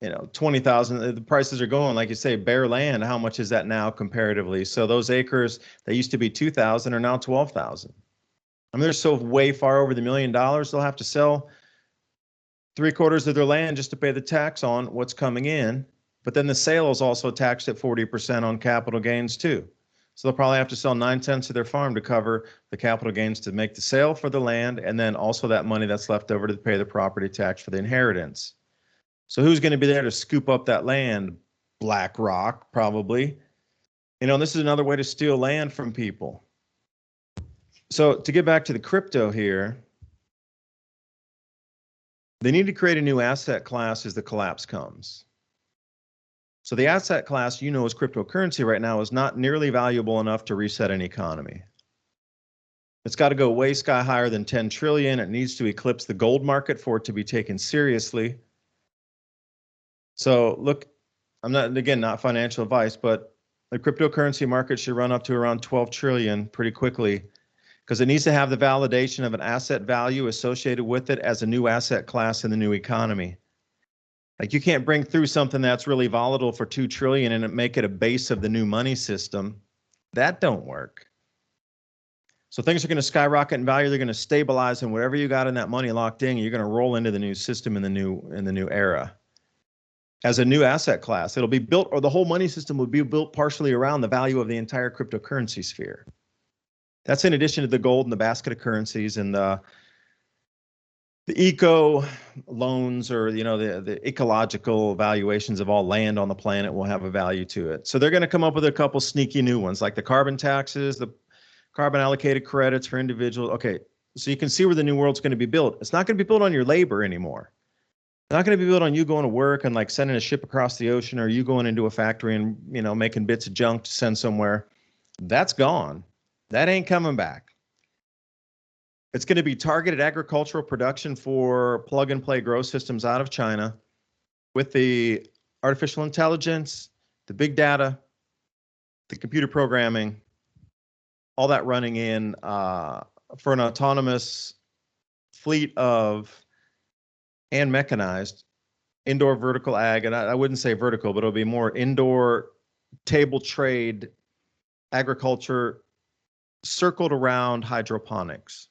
S1: you know, 20,000, the prices are going, like you say, bare land, how much is that now comparatively? So those acres that used to be 2,000 are now 12,000. I mean, they're so way far over the $1 million, they'll have to sell 3/4 of their land just to pay the tax on what's coming in. But then the sale is also taxed at 40% on capital gains too. So they'll probably have to sell 9/10 of their farm to cover the capital gains to make the sale for the land, and then also that money that's left over to pay the property tax for the inheritance. So who's going to be there to scoop up that land? BlackRock, probably. You know, this is another way to steal land from people. So to get back to the crypto here, they need to create a new asset class as the collapse comes. So the asset class, you know, as cryptocurrency right now is not nearly valuable enough to reset an economy. It's got to go way sky higher than 10 trillion. It needs to eclipse the gold market for it to be taken seriously. So look, I'm not, again, not financial advice, but the cryptocurrency market should run up to around 12 trillion pretty quickly, because it needs to have the validation of an asset value associated with it as a new asset class in the new economy. Like, you can't bring through something that's really volatile for 2 trillion and make it a base of the new money system. That don't work. So things are going to skyrocket in value. They're going to stabilize, and whatever you got in that money locked in, you're going to roll into the new system in the new era as a new asset class. It'll be built, or the whole money system will be built partially around the value of the entire cryptocurrency sphere. That's in addition to the gold and the basket of currencies and the eco loans, or, you know, the ecological valuations of all land on the planet will have a value to it. So they're going to come up with a couple sneaky new ones, like the carbon taxes, the carbon allocated credits for individuals. Okay, so you can see where the new world's going to be built. It's not going to be built on your labor anymore. It's not going to be built on you going to work and like sending a ship across the ocean, or you going into a factory and, you know, making bits of junk to send somewhere. That's gone. That ain't coming back. It's going to be targeted agricultural production for plug and play grow systems out of China with the artificial intelligence, the big data, the computer programming, all that running in for an autonomous fleet of and mechanized indoor vertical ag. And I wouldn't say vertical, but it'll be more indoor table trade agriculture circled around hydroponics.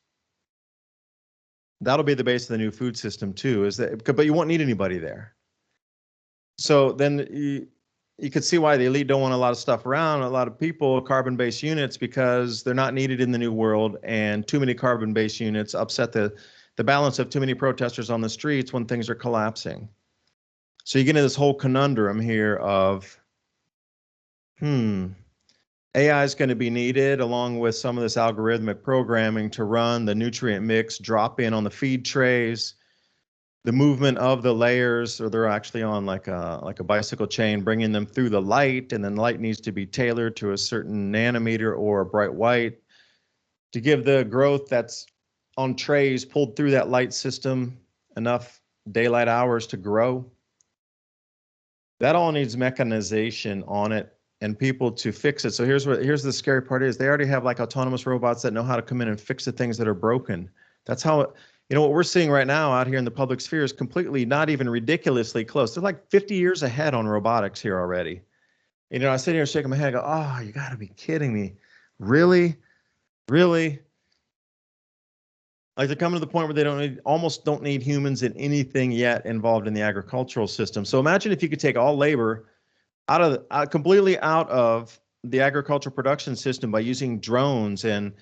S1: That'll be the base of the new food system too, is that, but you won't need anybody there. So then you could see why the elite don't want a lot of stuff around, a lot of people, carbon-based units, because they're not needed in the new world, and too many carbon-based units upset the balance of too many protesters on the streets when things are collapsing. So you get into this whole conundrum here of, AI is going to be needed along with some of this algorithmic programming to run the nutrient mix, drop in on the feed trays, the movement of the layers, or they're actually on like a bicycle chain, bringing them through the light, and then light needs to be tailored to a certain nanometer or a bright white to give the growth that's on trays pulled through that light system enough daylight hours to grow. That all needs mechanization on it. and people to fix it. So here's the scary part is they already have like autonomous robots that know how to come in and fix the things that are broken. That's how, what we're seeing right now out here in the public sphere is completely, not even ridiculously close. They're like 50 years ahead on robotics here already. I sit here shaking my head, go, oh, you got to be kidding me. Really? Really? Like they're coming to the point where they almost don't need humans in anything yet involved in the agricultural system. So imagine if you could take all labor completely out of the agricultural production system by using drones and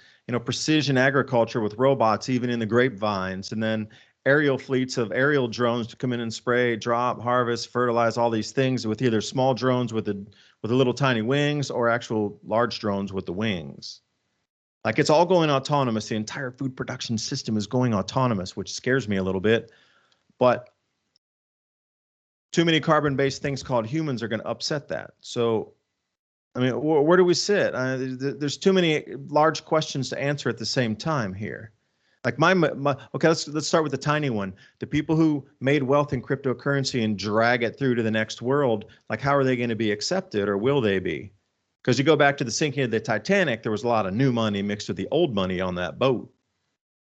S1: precision agriculture with robots, even in the grapevines, and then aerial fleets of aerial drones to come in and spray, drop, harvest, fertilize, all these things with either small drones with the little tiny wings or actual large drones with the wings. Like it's all going autonomous. The entire food production system is going autonomous, which scares me a little bit. But too many carbon-based things called humans are going to upset that. So, I mean, where do we sit? There's too many large questions to answer at the same time here. Like okay, let's start with the tiny one. The people who made wealth in cryptocurrency and drag it through to the next world, like how are they going to be accepted, or will they be? Because you go back to the sinking of the Titanic, there was a lot of new money mixed with the old money on that boat.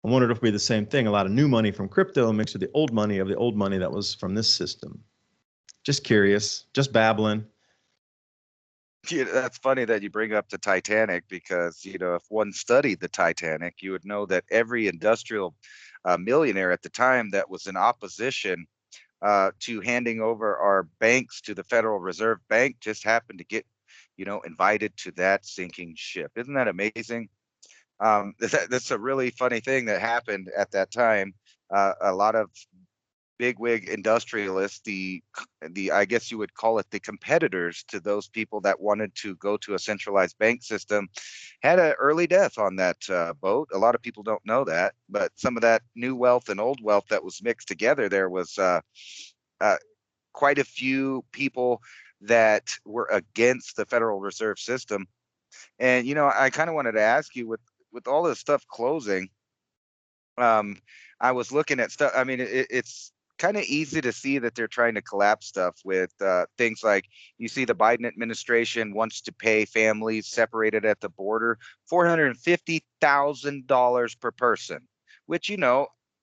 S1: I wondered if it would be the same thing, a lot of new money from crypto mixed with the old money that was from this system. Just curious, just babbling.
S2: Yeah, that's funny that you bring up the Titanic because, if one studied the Titanic, you would know that every industrial millionaire at the time that was in opposition to handing over our banks to the Federal Reserve Bank just happened to get, invited to that sinking ship. Isn't that amazing? That's a really funny thing that happened at that time. A lot of bigwig industrialists, the I guess you would call it the competitors to those people that wanted to go to a centralized bank system, had an early death on that boat. A lot of people don't know that, but some of that new wealth and old wealth that was mixed together, there was quite a few people that were against the Federal Reserve System. And I kind of wanted to ask you, with all this stuff closing, I was looking at stuff. I mean, it's kind of easy to see that they're trying to collapse stuff with things like, you see the Biden administration wants to pay families separated at the border $450,000 per person, which,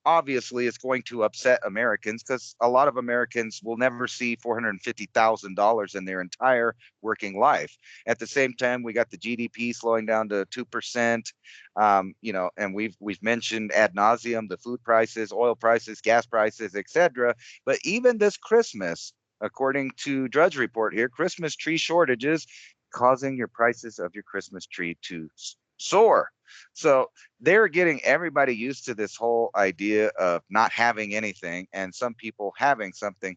S2: obviously is going to upset Americans, because a lot of Americans will never see $450,000 in their entire working life. At the same time, we got the GDP slowing down to 2%. And we've mentioned ad nauseum the food prices, oil prices, gas prices, etc. But even this Christmas, according to Drudge Report here, Christmas tree shortages causing your prices of your Christmas tree to soar. So they're getting everybody used to this whole idea of not having anything and some people having something.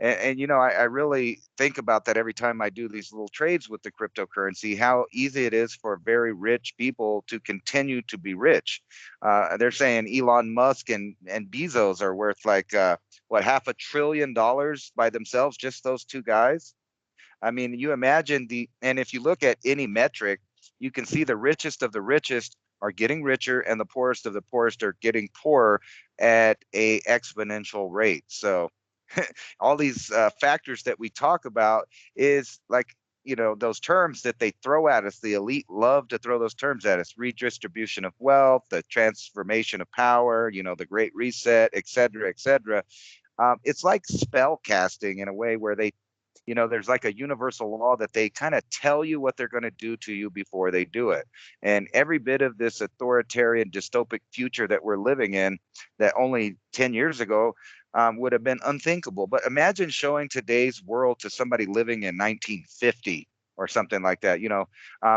S2: And I really think about that every time I do these little trades with the cryptocurrency, how easy it is for very rich people to continue to be rich. They're saying Elon Musk and Bezos are worth like, $500 billion by themselves, just those two guys. I mean, you imagine and if you look at any metric, you can see the richest of the richest are getting richer and the poorest of the poorest are getting poorer at a exponential rate. So all these factors that we talk about is like, those terms that they throw at us. The elite love to throw those terms at us: redistribution of wealth, the transformation of power, the Great Reset, et cetera, et cetera. It's like spell casting in a way where there's like a universal law that they kind of tell you what they're going to do to you before they do it. And every bit of this authoritarian dystopic future that we're living in, that only 10 years ago would have been unthinkable. But imagine showing today's world to somebody living in 1950 or something like that.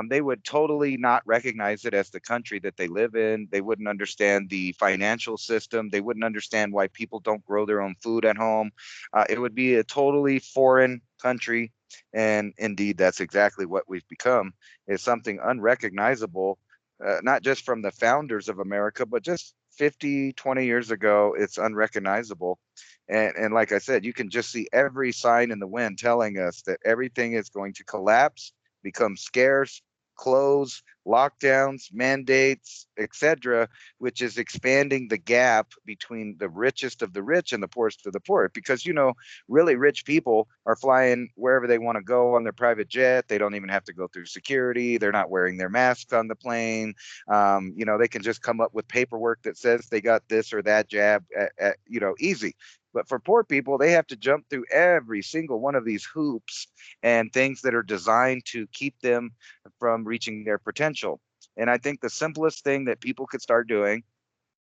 S2: They would totally not recognize it as the country that they live in. They wouldn't understand the financial system. They wouldn't understand why people don't grow their own food at home. It would be a totally foreign country. And indeed, that's exactly what we've become, is something unrecognizable, not just from the founders of America, but just 50, 20 years ago. It's unrecognizable. And like I said, you can just see every sign in the wind telling us that everything is going to collapse, become scarce, close, lockdowns, mandates, etc., which is expanding the gap between the richest of the rich and the poorest of the poor. Because, you know, really rich people are flying wherever they want to go on their private jet. They don't even have to go through security. They're not wearing their masks on the plane. You know, they can just come up with paperwork that says they got this or that jab, you know, easy. But for poor people, they have to jump through every single one of these hoops and things that are designed to keep them from reaching their potential. And I think the simplest thing that people could start doing,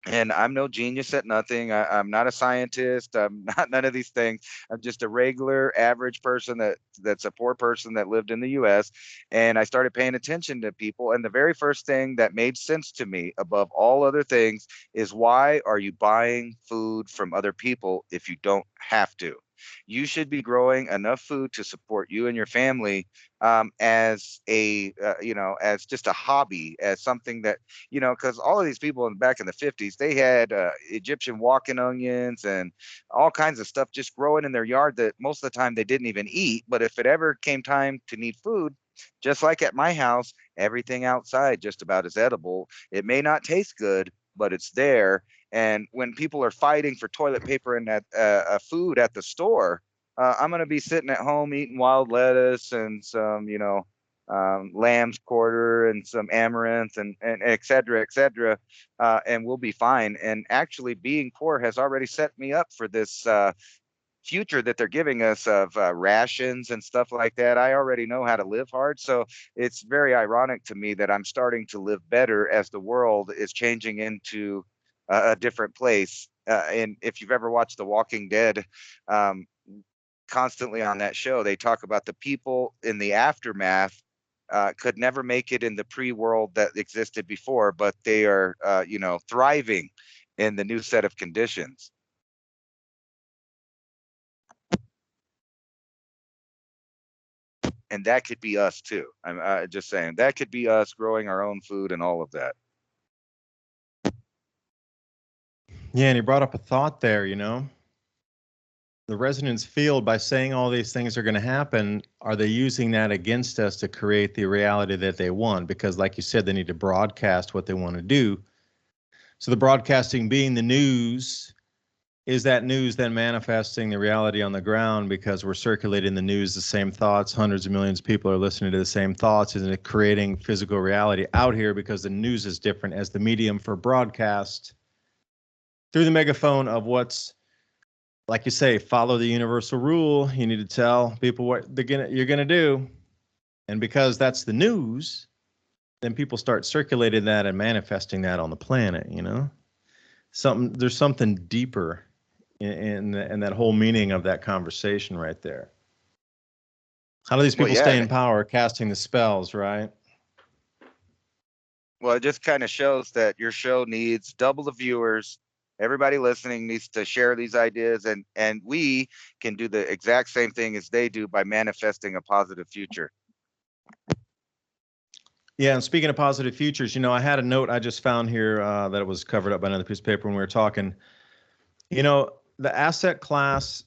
S2: and I'm no genius at nothing. I'm not a scientist. I'm not none of these things. I'm just a regular, average person that's a poor person that lived in the U.S. And I started paying attention to people. And the very first thing that made sense to me, above all other things, is why are you buying food from other people if you don't have to? You should be growing enough food to support you and your family, as a you know, as just a hobby, as something that, you know, because all of these people back in the 50s, they had Egyptian walking onions and all kinds of stuff just growing in their yard that most of the time they didn't even eat. But if it ever came time to need food, just like at my house, everything outside just about is edible. It may not taste good, but it's there. And when people are fighting for toilet paper and food at the store, I'm going to be sitting at home eating wild lettuce and some, you know, lamb's quarter and some amaranth and et cetera, and we'll be fine. And actually, being poor has already set me up for this future that they're giving us of rations and stuff like that. I already know how to live hard. So it's very ironic to me that I'm starting to live better as the world is changing into a different place. And if you've ever watched The Walking Dead, constantly on that show, they talk about the people in the aftermath could never make it in the pre-world that existed before, but they are, you know, thriving in the new set of conditions. And that could be us too. I'm just saying that could be us growing our own food and all of that.
S1: Yeah, and he brought up a thought there, you know. The resonance field, by saying all these things are going to happen, are they using that against us to create the reality that they want? Because like you said, they need to broadcast what they want to do. So the broadcasting being the news, is that news then manifesting the reality on the ground because we're circulating the news, the same thoughts, hundreds of millions of people are listening to the same thoughts? Isn't it creating physical reality out here because the news is different as the medium for broadcast through the megaphone of what's, like you say, follow the universal rule. You need to tell people what you're gonna do. And because that's the news, then people start circulating that and manifesting that on the planet, you know? There's something deeper in that whole meaning of that conversation right there. How do these people stay in power, casting the spells, right?
S2: Well, it just kind of shows that your show needs double the viewers. Everybody listening needs to share these ideas, and we can do the exact same thing as they do by manifesting a positive future.
S1: Yeah, and speaking of positive futures, you know, I had a note I just found here that it was covered up by another piece of paper when we were talking. You know, the asset class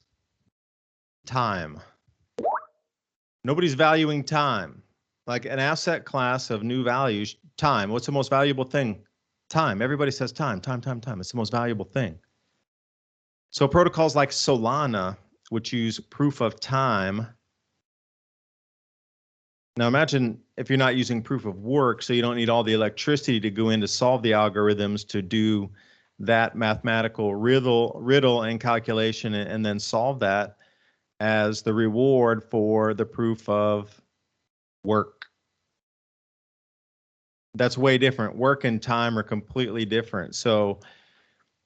S1: time. Nobody's valuing time. Like an asset class of new values, time. What's the most valuable thing? Time. Everybody says time. It's the most valuable thing. So protocols like Solana, which use proof of time. Now imagine if you're not using proof of work, so you don't need all the electricity to go in to solve the algorithms to do that mathematical riddle and calculation and then solve that as the reward for the proof of work. That's way different. Work and time are completely different. So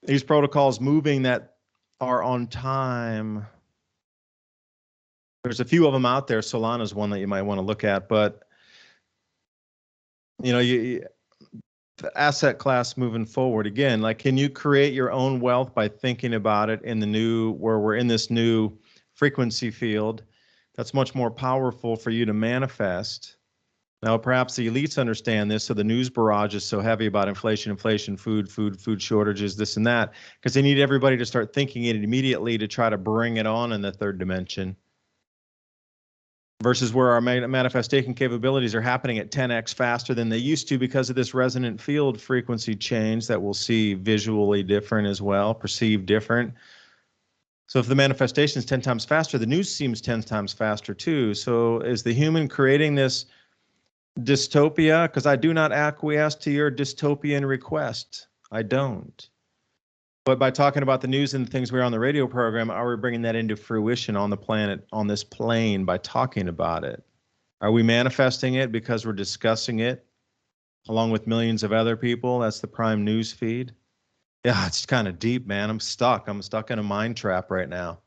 S1: these protocols moving that are on time, there's a few of them out there. Solana is one that you might want to look at, but you know, the asset class moving forward again, like, can you create your own wealth by thinking about it in the new, where we're in this new frequency field that's much more powerful for you to manifest? Now, perhaps the elites understand this, so the news barrage is so heavy about inflation, food shortages, this and that, because they need everybody to start thinking it immediately to try to bring it on in the third dimension. versus where our manifestation capabilities are happening at 10x faster than they used to because of this resonant field frequency change that we'll see visually different as well, perceived different. So if the manifestation is 10 times faster, the news seems 10 times faster too. So is the human creating this dystopia? Because I do not acquiesce to your dystopian request. I don't. But by talking about the news and the things we're on the radio program, are we bringing that into fruition on the planet, on this plane, by talking about it? Are we manifesting it because we're discussing it along with millions of other people? That's the prime news feed. Yeah, it's kind of deep, man. I'm stuck in a mind trap right now.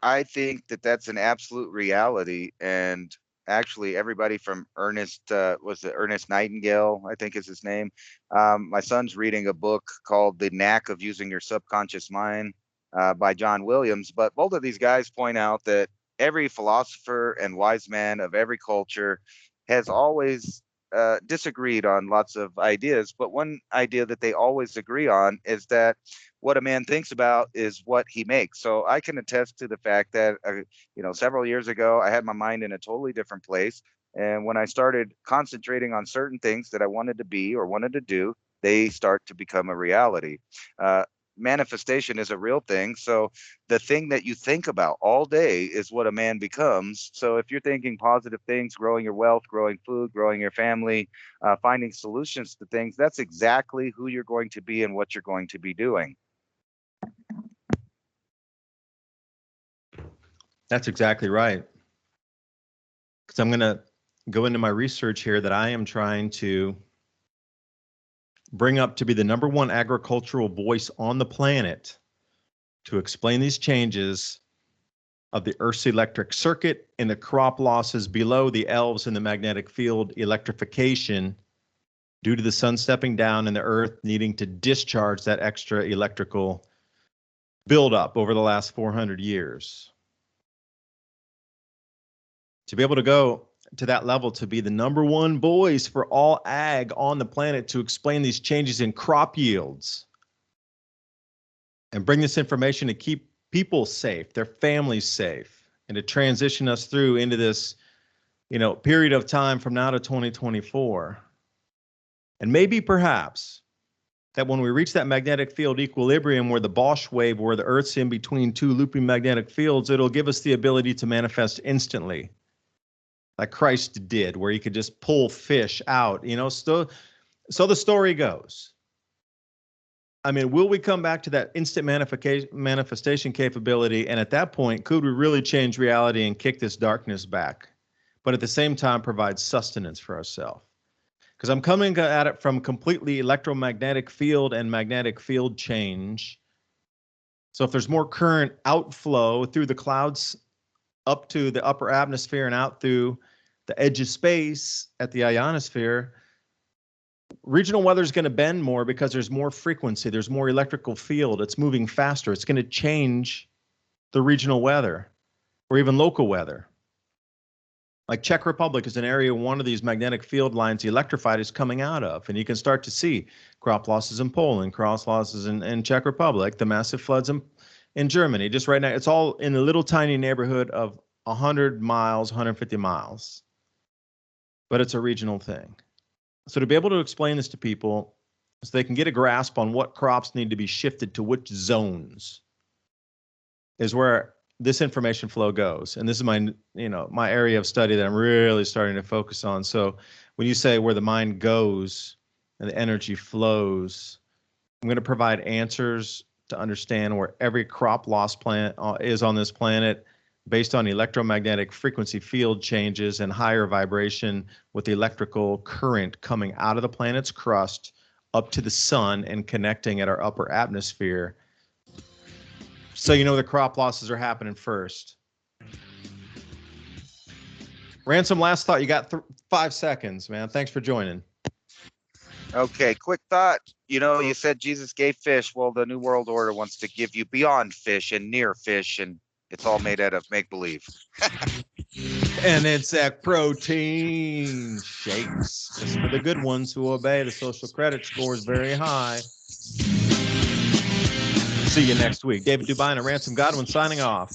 S2: I think that that's an absolute reality. And actually, everybody from Ernest Nightingale, I think is his name. My son's reading a book called The Knack of Using Your Subconscious Mind by John Williams. But both of these guys point out that every philosopher and wise man of every culture has always disagreed on lots of ideas. But one idea that they always agree on is that what a man thinks about is what he makes. So I can attest to the fact that, several years ago, I had my mind in a totally different place. And when I started concentrating on certain things that I wanted to be or wanted to do, they start to become a reality. Manifestation is a real thing. So the thing that you think about all day is what a man becomes. So if you're thinking positive things, growing your wealth, growing food, growing your family, finding solutions to things, that's exactly who you're going to be and what you're going to be doing.
S1: That's exactly right. Because I'm going to go into my research here that I am trying to bring up to be the #1 agricultural voice on the planet to explain these changes of the Earth's electric circuit and the crop losses below the elves in the magnetic field electrification due to the sun stepping down and the Earth needing to discharge that extra electrical buildup over the last 400 years. To be able to go to that level, to be the #1 voice for all ag on the planet to explain these changes in crop yields and bring this information to keep people safe, their families safe, and to transition us through into this, period of time from now to 2024. And maybe perhaps that when we reach that magnetic field equilibrium where the Bosch wave, where the Earth's in between two looping magnetic fields, it'll give us the ability to manifest instantly, like Christ did, where he could just pull fish out, so the story goes. I mean, will we come back to that instant manifestation capability? And at that point, could we really change reality and kick this darkness back, but at the same time provide sustenance for ourselves? Because I'm coming at it from completely electromagnetic field and magnetic field change. So if there's more current outflow through the clouds up to the upper atmosphere and out through the edge of space at the ionosphere, regional weather is going to bend more because there's more frequency, there's more electrical field, it's moving faster, it's going to change the regional weather or even local weather. Like Czech Republic is an area one of these magnetic field lines electrified is coming out of, and you can start to see crop losses in Poland, crop losses in Czech Republic, the massive floods in Germany. Just right now, it's all in a little tiny neighborhood of 100 miles, 150 miles. But it's a regional thing. So to be able to explain this to people so they can get a grasp on what crops need to be shifted to which zones is where this information flow goes. And this is my area of study that I'm really starting to focus on. So when you say where the mind goes and the energy flows, I'm going to provide answers to understand where every crop loss plant is on this planet based on electromagnetic frequency field changes and higher vibration with the electrical current coming out of the planet's crust up to the sun and connecting at our upper atmosphere. So the crop losses are happening first. Ransom, last thought. You got 5 seconds, man. Thanks for joining.
S2: Okay, quick thought. You said Jesus gave fish. Well, the New World Order wants to give you beyond fish and near fish, and it's all made out of make-believe.
S1: And it's that protein shakes. Just for the good ones who obey. The social credit score is very high. See you next week. David Dubine and Ransom Godwin signing off.